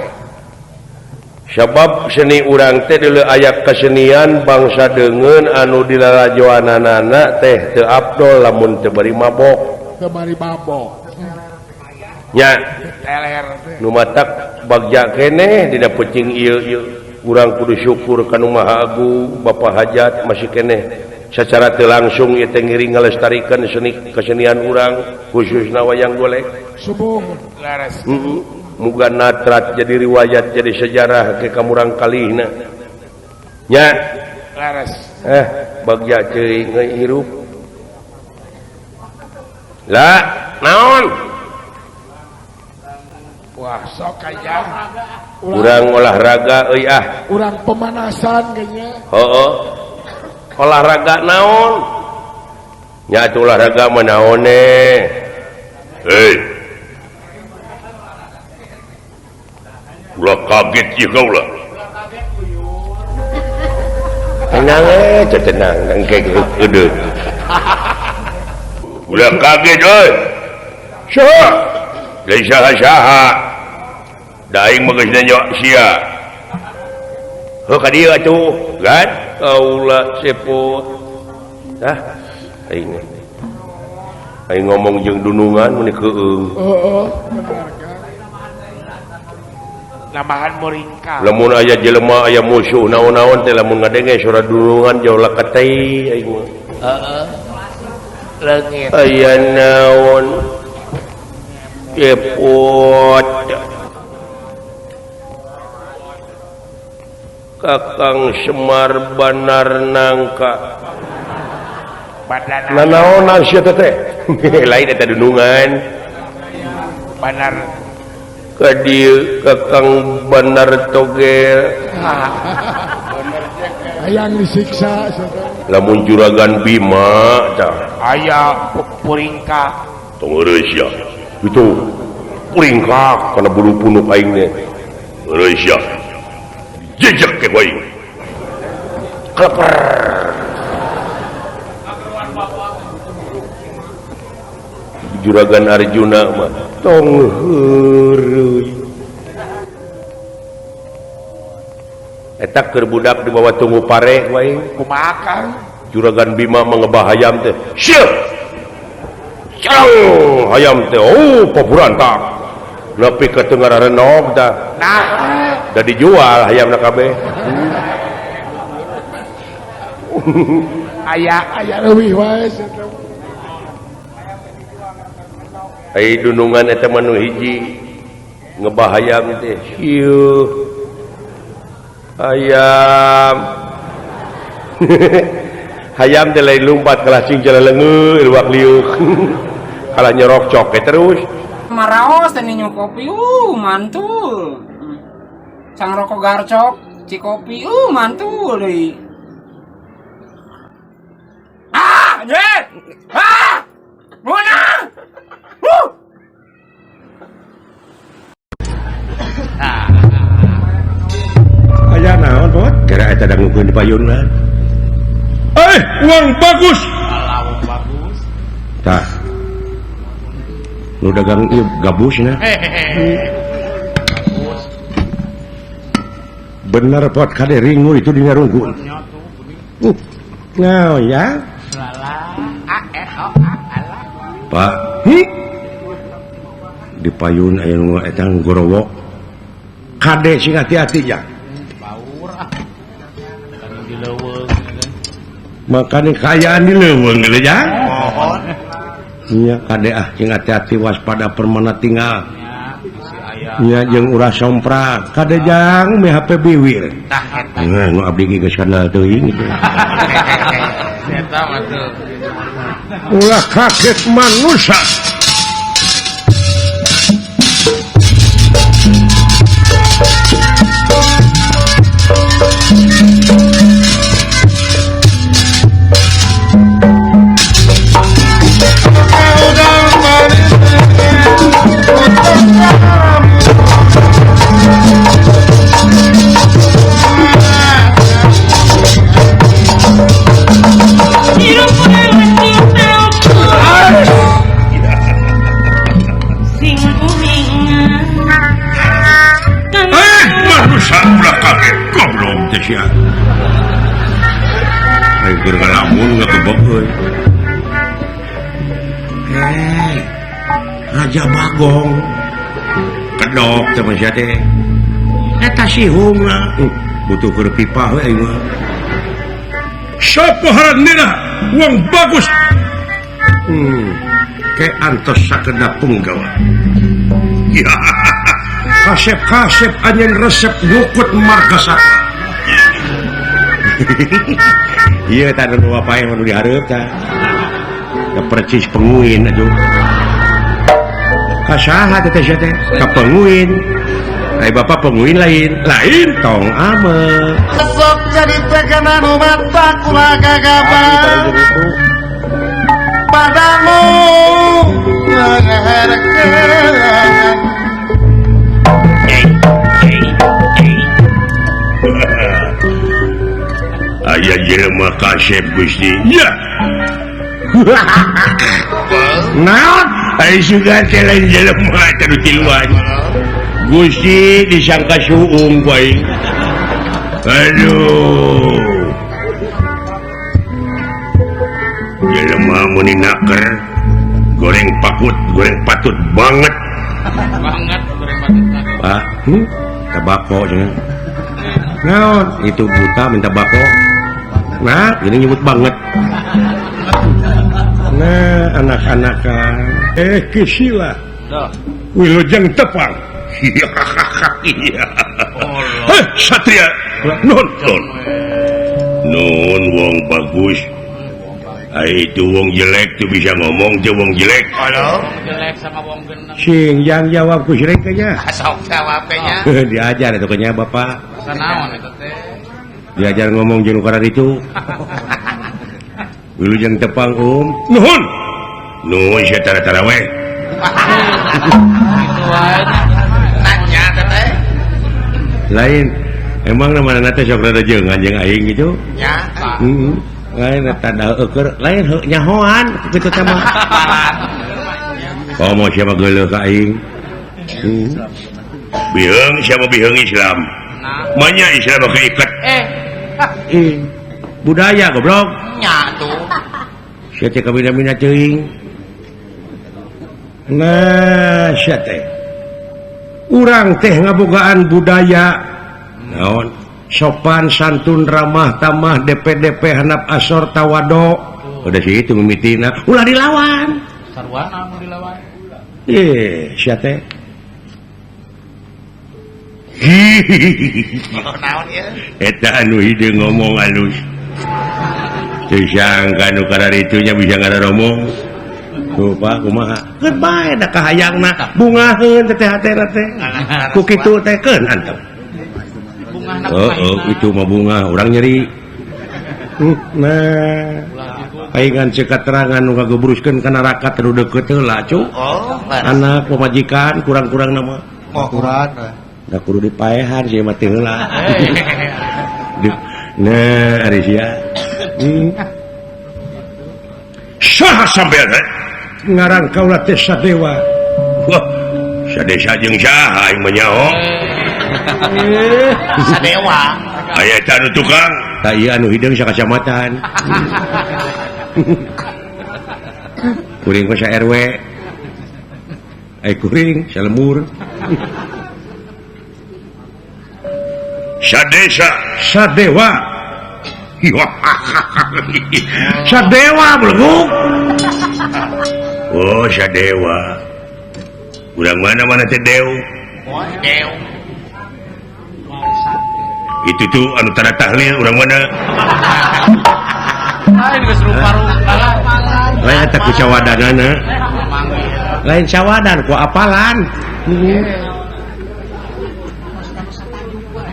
sabab seni urang teh deuleu aya kesenian bangsa deungeun anu dilalajoanana teh teu afdol lamun teu bari mabok kemari mabok nya Teler. nu matak bagja keneh dina peucing ieu urang kudu syukur ka nu Maha Agung Bapa Hajat masih keneh secara teu langsung ieu teh ngiring ngalestarikeun seni kesenian urang khususna wayang golek sumuhun Laras. muga natrat jadi riwayat jadi sejarah ke kamurang kalihna nya Laras. bagja ceuing hirup lah naon Wah, sok aja. urang olahraga euy urang pemanasan kayaknya heueuh olahraga naon nya atuh olahraga mah naon hei ulah kaget ieu kaulah tenang tenang engke geudeut ulah kaget euy saha lain saha-saha da aing mah geus nanya sia heuh ka dieu atuh kan kaula sepot aing ngomong jeung dunungan mun keueung benar kan Namahan muringka. lamun aya jelema aya musuh naon-naon teh lamun ngadenge suara dunungan jauh lakatei aing mah Leungit. aya naon cepot Kakang Semar Banar Nangka Badana. nanaonan sia teh lain eta dunungan Banar. ka dieu Kakang Banar Togel hayang disiksa siapa lamun juragan Bima tah Aya puringka. tong eureus ya itu puringkak kana bulu punuk aing teh eureus ya jejak ke wae kleper juragan Arjuna mah tong heureuy eta keur budak di bawah tunggu pare wae kumakan Juragan Bima mengebah hayam teh syeuh Carang hayam teh paburantak nepi ka teu ngararenog tah da dijual hayamna kabeh aya leuwih wae ai dunungan eta mah nu hiji ngebah hayam teh syeuh hayam hayam teh lain lumpat kalah cing jalan leungeuh luak liuk kalah nyorok coke terus Maraos teh nyu kopi mantul. Sang rokok garcok ci kopi mantul deui. Jet. Mana? aya naon bot kira eta da ngukeun di payunna uang bagus tah nu dagang ieu gabusna bener pot kade ringu itu dina rungkun ngaon ya Pak di payun aya nu eta gorowok kade sing hati-hati ya makanya kayaan di leuweung geus ya nya kade sing hati-hati waspada permana tinggal nya jeung ulah sompra kade jang me HP biwir nah nu abdi geus kana teuing gitu eta mah teu ulah kaget manusia Raja Bagong kedok teman sia teh eta sihungna butuh keur pipa we mah sapaharanna uang bagus ke antos sakedap punggawa ya kasep-kasep anjeun resep nyukut marga saka ieu tah nu pae nu dihareup tah percis penguin atuh kasaha teh teh ka penguin ai bapak penguin lain tong ame sok jadi teganan mata kula gagabah padamu ngaharkeun aya jelema kasep Gusti ya naon ai sugan teh lain jelema teh tiluan Gusti disangka suung bae aduh jelema mun naker goreng patut banget goreng patut Pak tabako cenah naon itu buta minta bako nah ini nyebut banget nah anak-anakan kisila wilujeng tepang iya satria nonton nun wong bagus itu wong jelek tuh bisa ngomong tuh wong jelek halo jelek sama wong genah sing yang jawab ku jelek nya sok jawabnya diajar itu nya bapak sanaon eta teh diajar ngomong jeung ukara itu wilujeng tepang nuhun sia tara-tara we gitu wae nanya teh lain emang namana teh sok rada jeungan jeung aing gitu nya lain tanda euker lain nyahoan kitu teh mah komo sia mah geuleuh ka aing biheung sia mah biheung Islam banyak istilah keikat Ih, budaya goblok. nya tuh Sia teh kabina-bina teuing. Nah, sia teh. Urang teh ngabogaan budaya naon? Sopan santun ramah tamah DP handap asor tawado. Udah sih itu mimitina. Ulah dilawan. sarwana mau dilawan Sia teh. naon ya Eta anu hideung ngomong halus. Teu sangka nu kararitunya bisa ngaromong. Tuh Pak kumaha? Keun bae da kahayangna bungaheun teh hatena teh. Ku kitu teh keun antep. Itu mah bunga urang nyeri. Nah, paingan ceuk katerangan nu ngagebruskeun ka neraka teu deukeut heula cu. Anak pamajikan kurang-kurang nama. Da kudu dipaehan sih mah teu heula. Nah, ari sia. saha sampean Ngarang kaula teh Sadewa. wah sadesa jeung saha aing mah nyaho sadewa aya eta anu tukang Tah ieu anu hideung sakacamatan. Kuring ka RW. Kuring salemur. sadesa Sadewa. Sadewa beleguk. oh sadewa urang mana teh dew dew itu tuh anu tanda tahlil urang mana lain geus rupa-rupa Lain eta ku cawadanana. Lain cawadan ku apalan.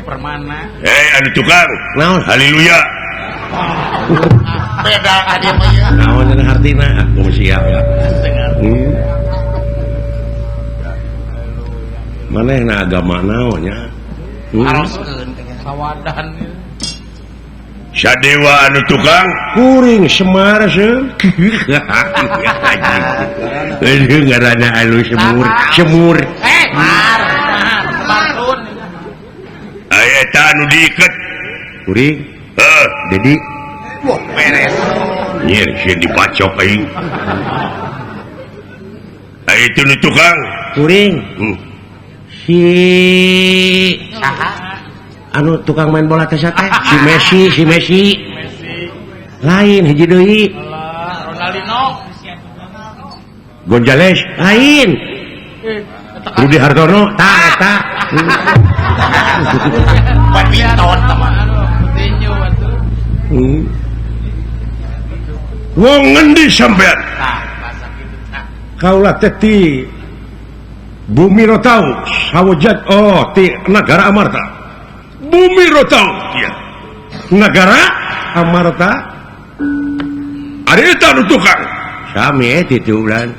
permana anu tukang Naon? haleluya beda dia mah ya Naon cenah hartina? Aku siap ya. Manehna agama naon nya? haroskeun sawadan sadewa anu tukang Kuring Semar seun. Aduh ngaranna anu semur. Semur. marun aya eta anu diiket Kuring Dedi. wah beres nyer sieun dipacok aing aya itu nu tukang Kuring. Si anu tukang main bola teh teh si Messi. Lain hiji deui. Ronaldinho Gonzales lain. Rudi Hartono tah eta. badminton teman Coutinho atuh wong ngendi sampean bahasa kitu Kaulah teh ti Bumi Rotau sawujud ti negara Amarta. bumi rotau iya Negara Amarta ada eta anu tukang sami ti ulan.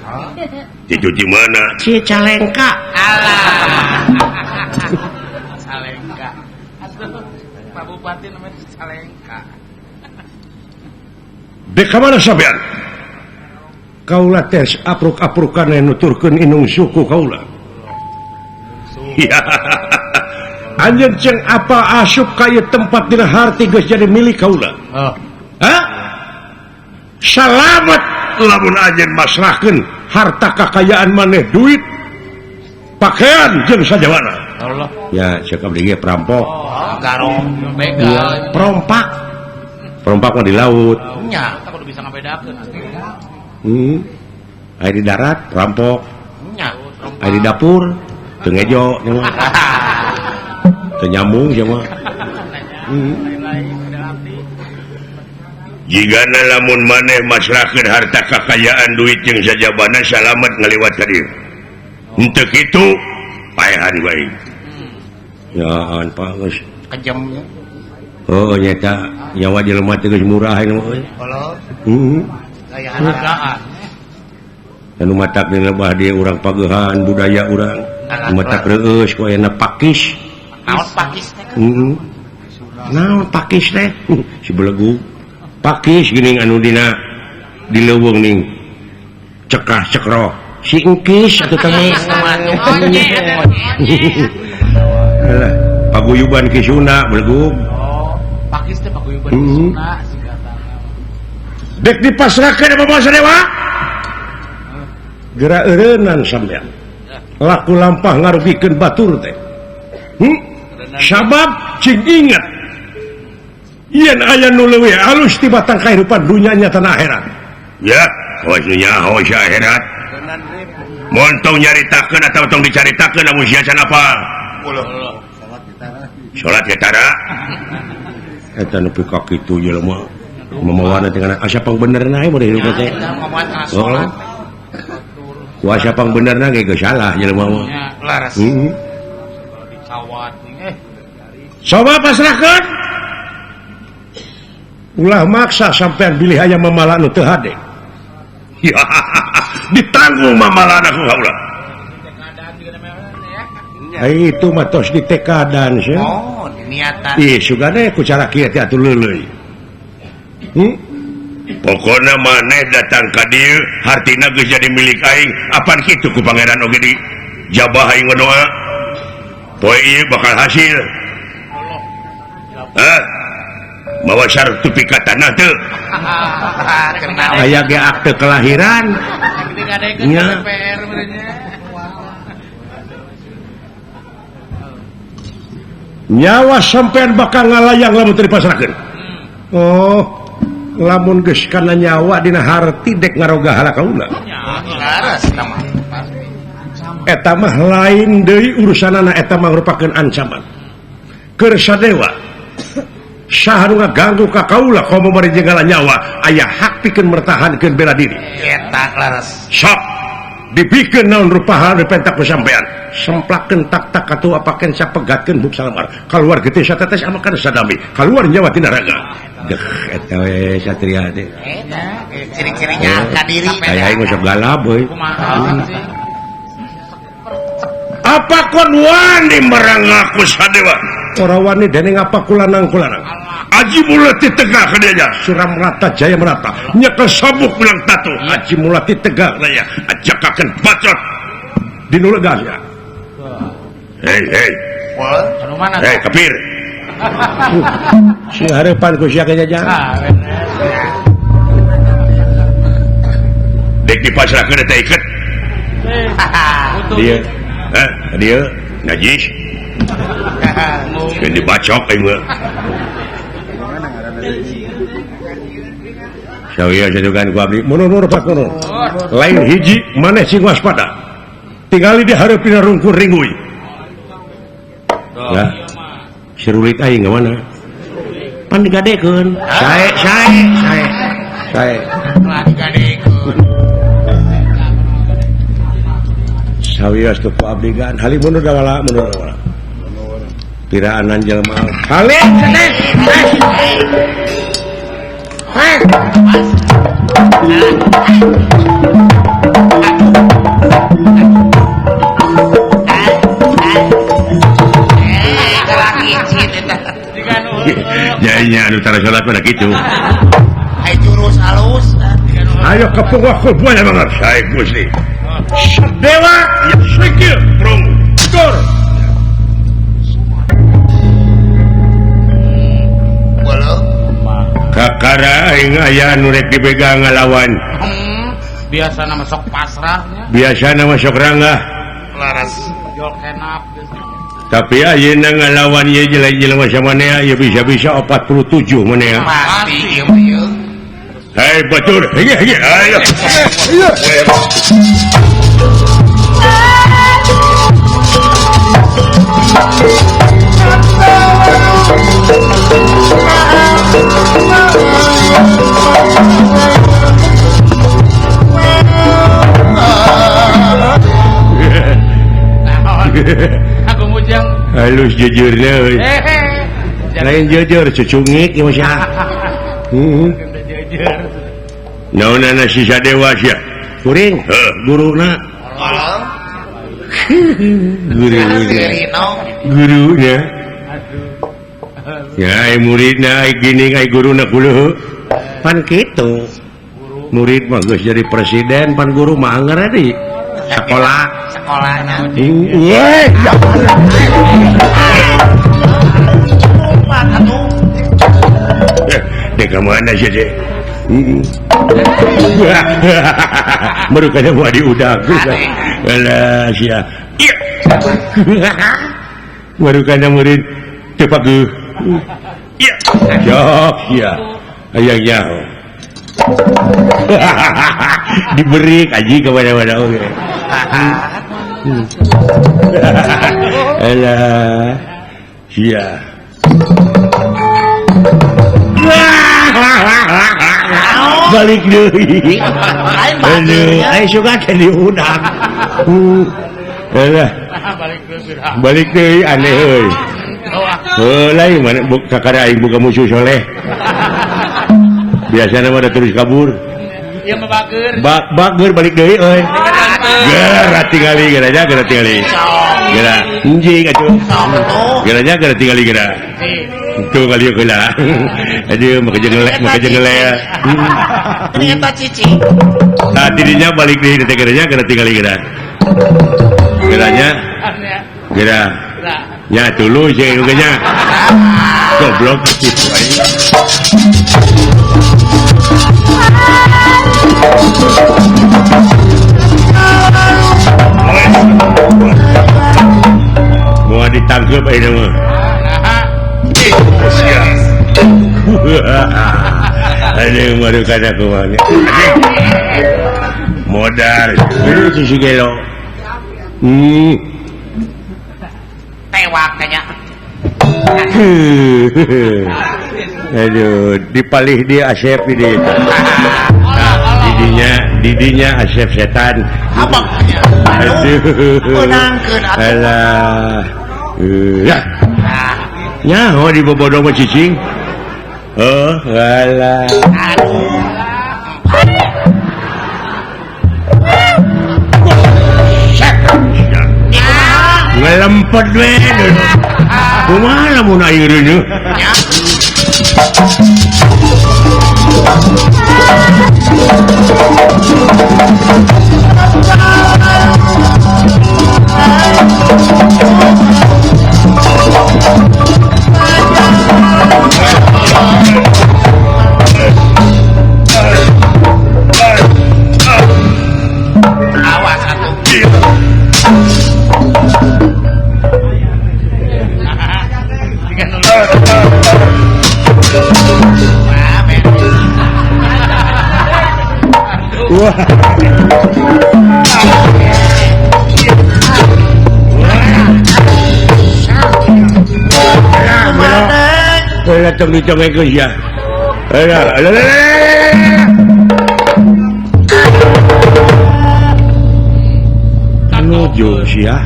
itu di mana Cicalengka. Salengka atuh Pak Bupati namanya Salengka Dek ka mana sampean? Kaulah teh apruk-aprukan nuturkeun inung suku kaulah. ya Anjeun ceng apa asup ka ieu tempat dina harti geus jadi milik kaulah. Hah? Salamet lamun anjeun masrahkeun harta kekayaan maneh duit pakaian jeung sajawana. Allah Ya cek abdi ge perampok. garong begal Perompak. Perompak mah di laut. nya kita kudu bisa ngabedakeun Aya di darat perampok. nya Aya di dapur teu ngejo nya mah. Teu nyambung nya mah. jigana lamun maneh masrahkeun harta kekayaan duit jeung sajabana salamet ngaliwat ka dieu henteu kitu paehan bae Ya Pak geus. kejamnya Oh nyata nyawa jelema teh geus murah anu euy. kalau gaya hargaan Anu matak dina bah dia urang pagehan budaya urang. Matak reueus ku aya pakis. naon pakis teh Naon pakis teh? Si belegu. Pakis geuning anu dina di leuweung ning cekah cekro. Si engkis atuh teh. onye Alah, paguyuban Kisuna belegug pakis teh paguyuban Hmm. Kisuna singkatan. dek dipasrahkeun ka Bapak Sadewa geura eureunnan sampean laku lampah ngarugikeun batur teh sabab cing ingat yen aya nu leuwih alus ti batang kahirupan dunya nya tanah akhirat ya maksudnya hoja akhirat mun tong nyaritakeun atawa tong dicaritakeun namun sia can apa salat getara eta nu pika kitu jelema mamawana dengan asa pang benerna mah hirup teh Ngomong salat. kuasa pang benerna ge geus salah jelema mah Ya, laras. Dicawat nih. coba pasrahkeun ulah maksa sampean bilih aya mamala nu teu hade ya ditanggung mamalana ku kaula itu mah tos ditekadan sih Oh, niatan. ih sugana ku cara kieu teh atuh leuleuy pokona maneh datang ka dieu hartina geus jadi milik aing apan kitu ku pangeran oge di jabah aing ngadoa poe ieu bakal hasil mawa sertifikat tanah teu Kenal. aya ge akte kelahiran Gede gadekeun Nya. DPR benernya. nyawa sampean bakal ngalayang lamun teu dipasrahkeun oh lamun geus kana nyawa dina harti dek ngaroga hala kaula Laras nama. eta mah lain deui urusanana eta mah merupakeun ancaman keur Sadewa saha nu ngaganggu ka kaula komo bari jenggala nyawa aya hak pikeun mertahankeun bela diri Eta laras. sok dipikeun naon rupaha dipentak ku sampean semplakeun tak-tak atuh apakeun sapegatkeun buk salamar kaluar getih satetes amakan sadami kaluar nyawa tina raga deh eta we satria teh Eta ciri-cirinya ka diri. aya aing sok galab euy Kumaha sih? apa kon wani merangaku Sadewa ora wani dening apa kulanang aji mulati tegak ka dianya suram rata jaya merata nyekel sabuk bilang tato aji mulati tegak raya ajakakeun bacot dinu legasnya hei Anu mana? hei kapir si harapan ku sia kejajah dek dipasrahkeun eta iket dia dia najis yang dibacok aing mah saya sajukan ku abdi mundur Pak Mundur lain hiji maneh sing waspada tinggali di hareupeun rungkur ringguy ya serulit aing ka mana pan digadekeun sae Lah digadekeun. sawios tu ku abdi gan hali mundur dawala piraanan jelema hali cenah nya anu tara salat pada kitu Hai jurus halus. ayo kepung wakul buahnya banget saya Gusti Sadewa ya sikil prong skor Belum. kakara aing aya nu rek dibegang ngalawan Biasa nama sok pasrahnya. biasana masuk rangga Laras. Jol kenap. tapi ayeuna ngalawan ieu jelema samanea ieu bisa-bisa 47 manea Pasti ieu mah ieu. hei batur hege ayo Aku mujang. halus jujurna euy lain jujur cucungik ieu sia naonana si Sadewa sia kuring guruna gurunya ya ai muridna ai gini ai guruna kuluh pan kitu murid mah geus jadi presiden pan guru mah anger di sekolah Sekolahna. Weh, mana sih deh baru kena mau diudag alah sia iya baru kena murid tepak iya jok ya ayahnya diberi kaji kepada-pada oke alah sia balik deui aduh ai suka teh diudang alah balik deui aneh euy lain mana kakara aing boga musuh soleh biasana mah terus kabur ieu mah bager balik deui euy gara tingali gara tingali gara anjing atuh gara tingali gara itu kali heula aduh maka jengelek ternyata cici saat dirinya balik deui teh gara tingali gara geranya gara nya dulu sih nya goblok gitu mau ditangkap ini mah ada yang baru kata kemana modal itu si gelo tewak kayaknya aduh dipalih dia Asep ini didinya Asep setan abangnya aduh menangkeun alah ya oh di bobodong mah cicing oh alah ngelempet we kumaha lamun ayeuna awas atuh wah Alah tong ke ya. Alah. Nuju sia.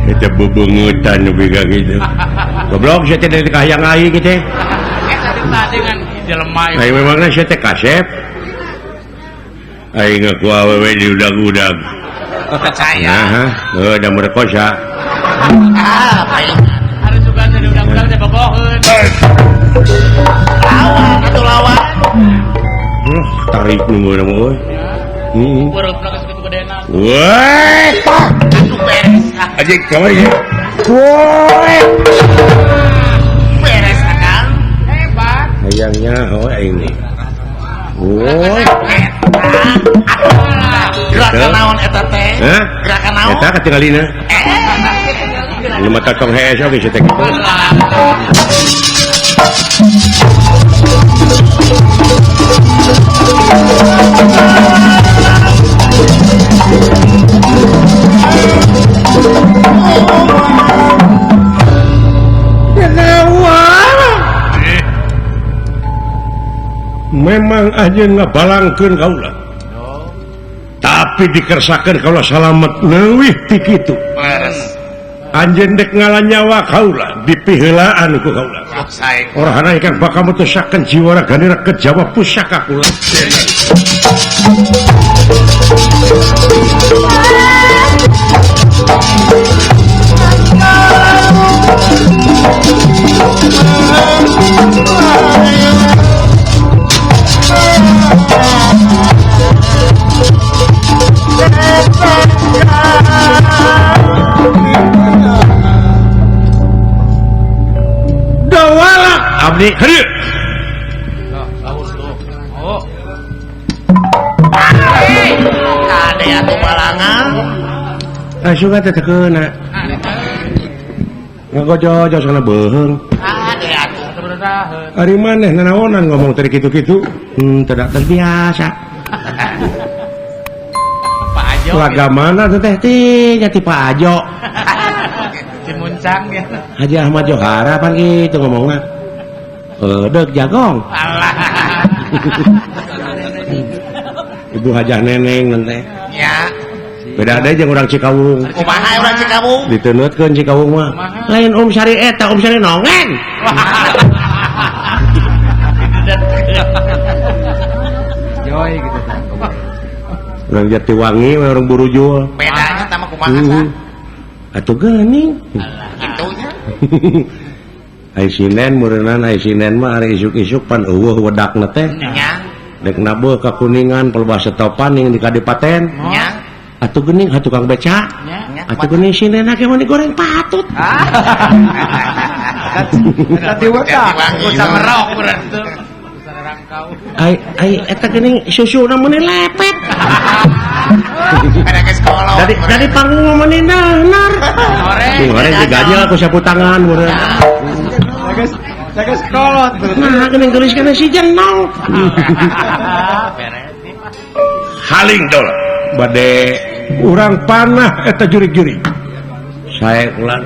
Kita bubungutan lebih kayak gitu. Goblok saya tidak kahayang aing gitu. tadi dengan jelema. Aing memangnya saya teh kasep. Aing ngaku awewe di udag-udag. Percaya. Udah merkosa. Harus juga jadi udag-udag teh boboheun. Lawan atau lawan. Tarik nunggu nama euy. Urut geus kitu gedena. Woi, Atuh beres. Ajik kamari. Woi. Beres akang. Hebat. Hayangnya ini. Woi. Gerakan naon eta teh? Gerakan naon? Eta katingalina. Ini mata tong hees oge saya kitu. Memang aja ngabalangkeun kaula. Tapi dikersakeun kaula salamet leuwih ti kitu. Anjeun dek ngalan nyawa kaula dipiheulaan ku kaula. Orangna ikan bakal mutusakeun jiwa raganira kejawab pusaka kula. abdi heuh Kade atuh balangan. suka teh tekeuna ngagojo sana beuheung Kade atuh beneran. ari maneh nanaonan ngomong tadi kitu-kitu tidak terbiasa Pak Ajo lagamana teh nya ti Pak Ajo Cimuncang ya. Haji Ahmad Johara pan gitu ngomongna deg jagong Alah. Ibu Hajah Neneng nanti Ya. beda ada jeung urang Cikawung Kumaha urang Cikawung? diteunutkeun Cikawung mah lain Syari eta Syari nongen Joy gitu. urang Jatiwangi orang Burujul Bedanya sama kumaha? atuh geuning Itunya. ai Sinen meureunana ai Sinen mah ari isuk-isuk pan eueuh wedakna teh Nya. dek nabeuh ka Kuningan pelbas setopan yang di Kadipaten Nya. atuh geuning atuh tukang beca Nya. atuh geuning Sinen ge mau digoreng patut Tadi waka. Usah merok urang tuh. Usah rangkau. ai eta geuning susuna meuni lepet Ada ke sekolah. dari panggung meuni nar Goreng. goreng diganyel ku sapu tangan meureun Jaga sekolot. nah geuning tuliskeun si Jenong Beres. haling dol bade urang panah eta jurig-jurig sae ulang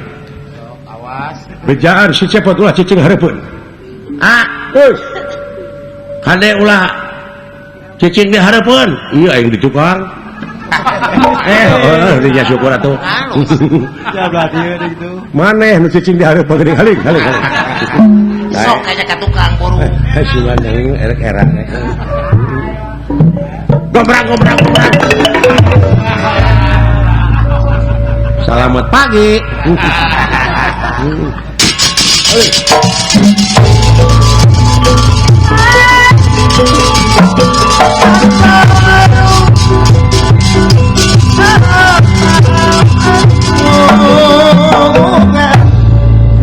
Awas. bejaan si cepot ulah cicing hareupeun eus kade ulah cicing di hareupeun ieu aing di tukang di syukur atuh Jaga dia gitu. maneh nu cicing di hareupeun geuning haling Sok aja ka tukang buru. hasilan yang erek-erek gobrak selamat pagi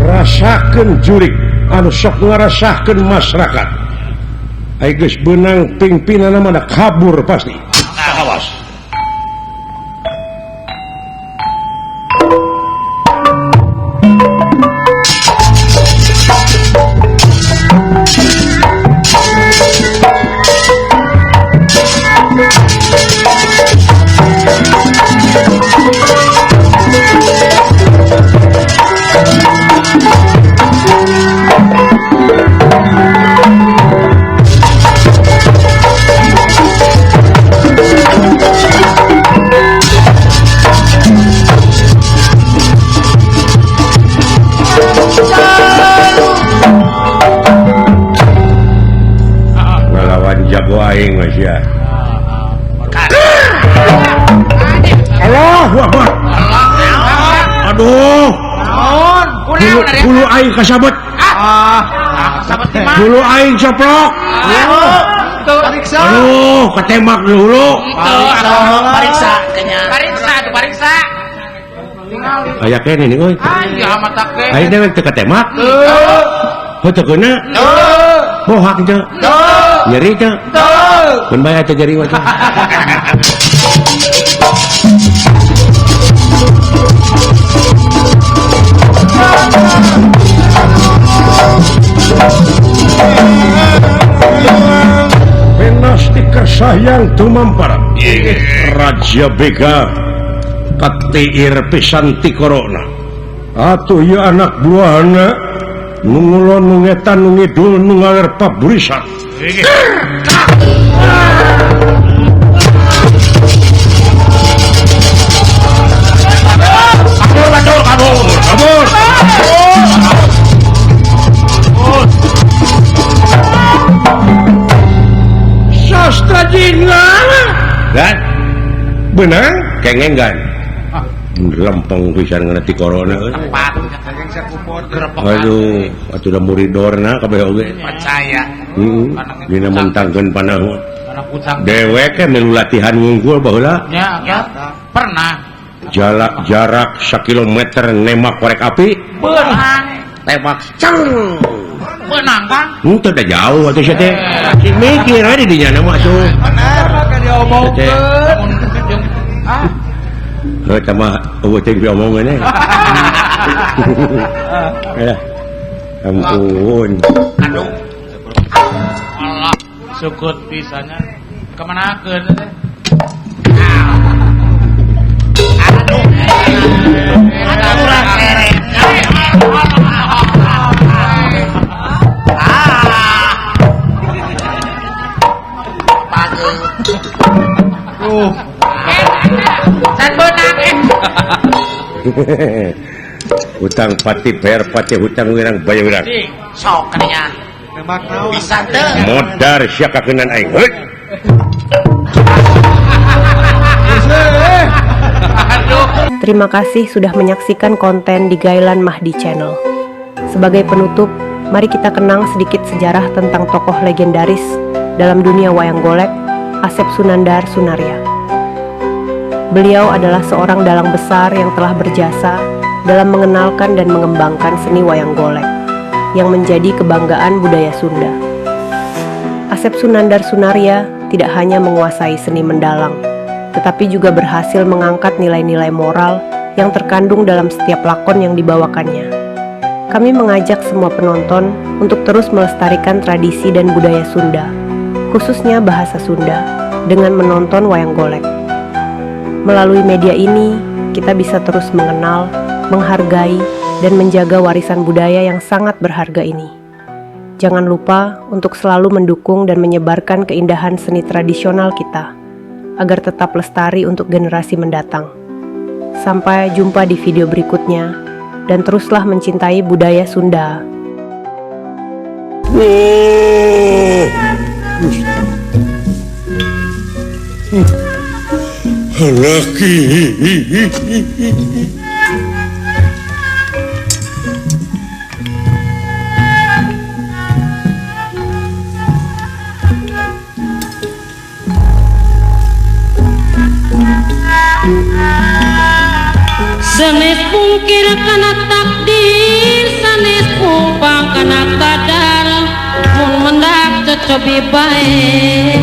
rasakeun jurig anu sok ngarasakeun masyarakat ai geus beunang pingpinanna mah kabur pasti awas ngelawan jago aing mas ya Allahu Akbar aduh bulu aing kasabet Sahabat di mana? bulu aing coplok Periksa. aduh ketembak dulu Pariksa kenya. Pariksa. aya kene nih euy Ya amat take. aing dewek teu ketembak heuh keuna bohak teu nyeri teu mun bae teu nyeri mah teu Penasti kersayang tumampar Raja Bega katiir pisan ti corona atuh ieu anak buahna nu ngulon nu ngetan nu ngidul nu ngaler paburisan kabur sastra jingan kan benang kengengan lempeng pisan ngerti corona euy. Aduh atuh da muridorna kabeh oge Percaya. dina mentangkeun panah Anak pucang. dewek ke melu latihan ngungkul baheula Ya. Pernah. jarak 1 kilometer nembak korek api Pernah. tembak ceng Benang kan? Itu udah jauh atau saya teh. Si mikir aja di nya nama tuh. Kan diomongkeun. Sama teh diomongan ya. Ampun. Aduh. Allah, sukut pisannya. Kemanakeun teh? Aduh. Ada urang kere. Hutang pati bayar pati hutang wirang bayar wirang. Sok kaninya. Bisa teu. Modar sia kakenan aing. Heuh. Terima kasih sudah menyaksikan konten di Gailan Mahdi Channel. Sebagai penutup, mari kita kenang sedikit sejarah tentang tokoh legendaris dalam dunia wayang golek, Asep Sunandar Sunarya. Beliau adalah seorang dalang besar yang telah berjasa dalam mengenalkan dan mengembangkan seni wayang golek yang menjadi kebanggaan budaya Sunda. Asep Sunandar Sunarya tidak hanya menguasai seni mendalang, tetapi juga berhasil mengangkat nilai-nilai moral yang terkandung dalam setiap lakon yang dibawakannya. Kami mengajak semua penonton untuk terus melestarikan tradisi dan budaya Sunda, khususnya bahasa Sunda, dengan menonton wayang golek. Melalui media ini, kita bisa terus mengenal, menghargai, dan menjaga warisan budaya yang sangat berharga ini. Jangan lupa untuk selalu mendukung dan menyebarkan keindahan seni tradisional kita, agar tetap lestari untuk generasi mendatang. Sampai jumpa di video berikutnya, dan teruslah mencintai budaya Sunda. Laki. Sanes pungkir kana takdir, sanes pumpang kana kadar, mun mendak cocobi bae.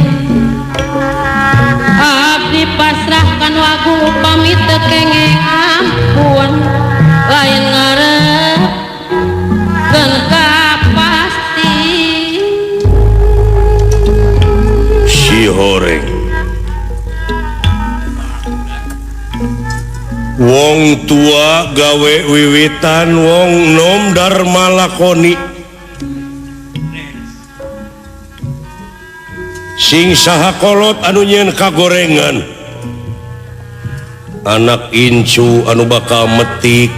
Abdi pasrahkan wagu pamit kenging ampun, lain ngarep keun kapasti. Si horeng. Wong tua gawe wiwitan, wong nom dharma lakoni. Sing saha kolot anu nyeun kagorengan, anak incu anu bakal metik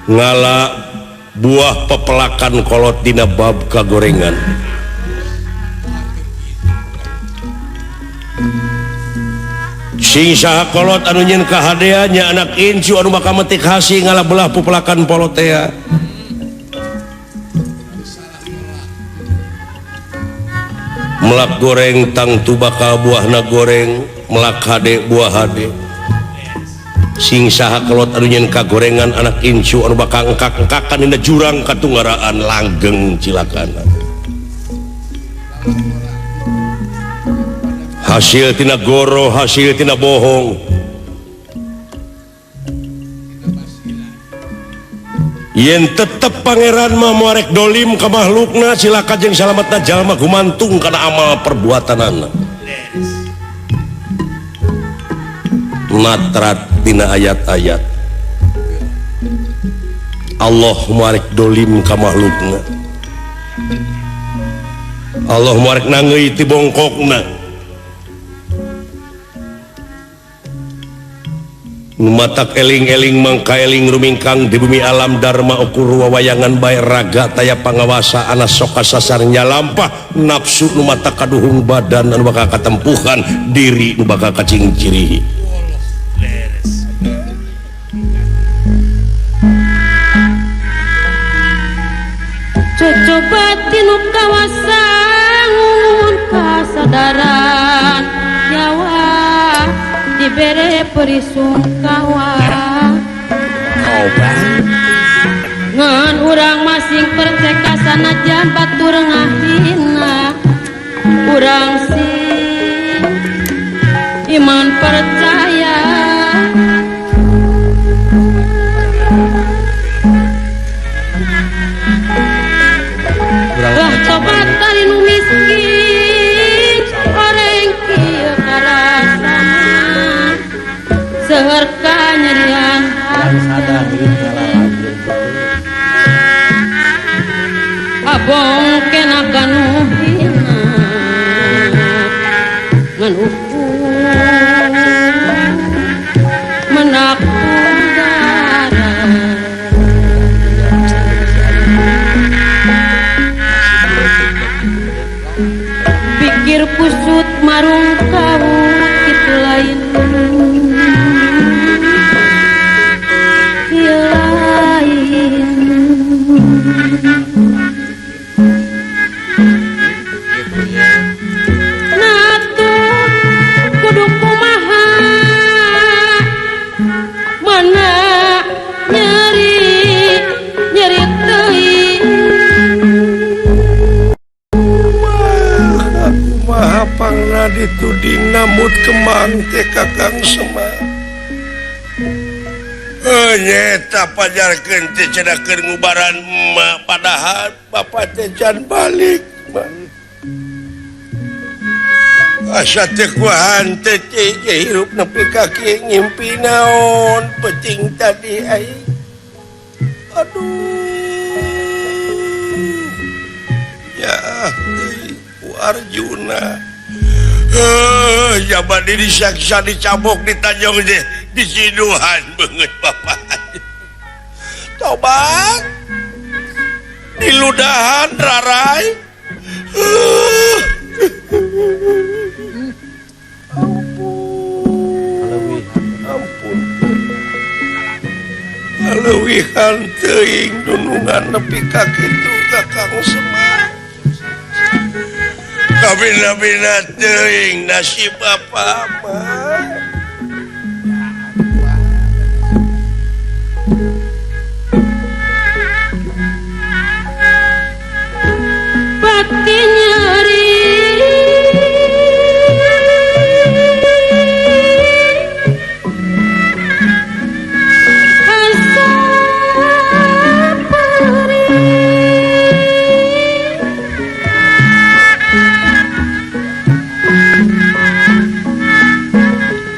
ngala buah pepelakan kolot dina bab kagorengan. Sing saha kolot anu nyeun kahadeanya anak incu anu bakal metik hasi ngala belah pepelakan polotea. Melak goreng tang tu bakal buahna goreng, melak hade buah hade. Sing saha kolot anu nyeun kagorengan anak incu anu bakal engkak-engkakan dina jurang katunggaraan langgeng cilakana. Hasil tina goro, hasil tina bohong. Yen tetep pangeran mah muarek dolim ka makhlukna, silakan jeung salametna jalma gumantung kana amal perbuatanana. Matrat tina ayat-ayat Allah muarek dolim ka makhlukna, Allah muarek nangeui ti bongkokna. Matak eling-eling mangka eling rumingkang di bumi alam dharma ukur wawayangan bae raga taya pangawasa anas soka sasarnya lampah nafsu nu matak kaduhung badan anu bakal katempuhan diri nu bakal kacingciri. Coba tinu kawasan kasadaran nyawa dibere perisungkawa ngan urang masing percaya sanajan batur ngahina urang sing iman percaya lah tobat tari nu miskin oreng kieu karasa seueur kanyerian abong kena kanu hina ngan ukur menakudara pikir kusut marung kau itu lain Pangna dituding namut kemang teh kakang Semar. Nyeta pajarkeun teh cedakeun ngubaran emak padahal bapa teh jan balik. Asa teh kuahan teh hirup nepi ka kieu ngimpi naon penting tadi ai. Aduh. Ya Arjuna jaman ini disiksa dicabok ditanjong di siduhan banget bapak tobat diludahan rarai ampun lewihan teuing dunungan nepi ka kitu kakang Semar kabina-bina teuing nasib apa mah pati nyeri asa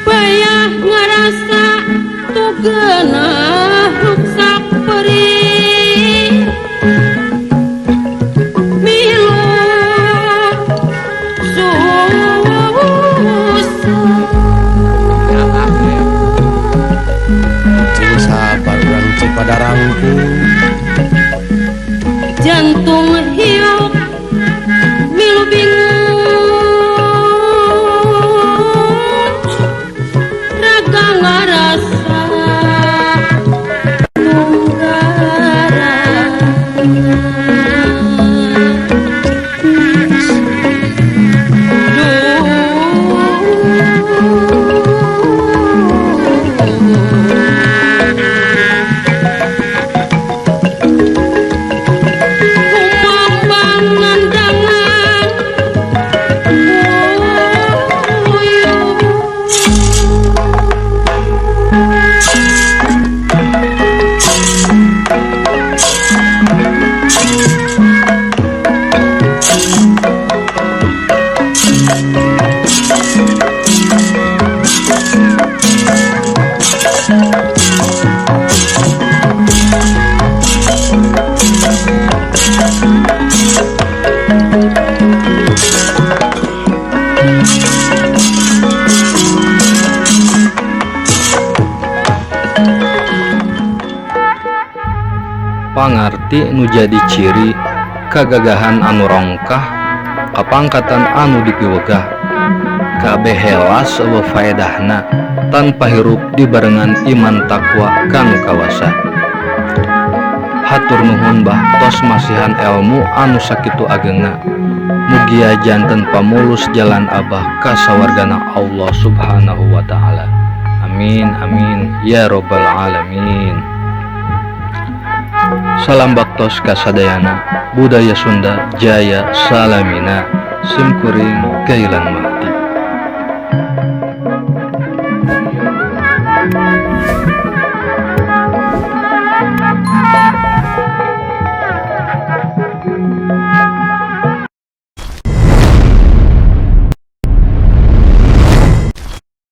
payah ngerasa tugenah ruksak perih milu Cing sabar urang cek pada rangkung jantung hiup milu bingung raga ngarasa tunggara kumambang nandangan uyuh pangarti nu jadi ciri kagagahan anu rongkah kapangkatan anu dipiwegah kabeh helas eueuh faedahna tanpa hirup dibarengan iman takwa kanu kawasa. Hatur nuhun Mbah tos masihan ilmu anu sakitu agengna mugia janten pamulus jalan Abah ka sawargana Allah Subhanahu wa ta'ala. Amin amin ya robbal alamin. Salam baktos kasadayana budaya Sunda Jaya Salamina Simkuring Gailan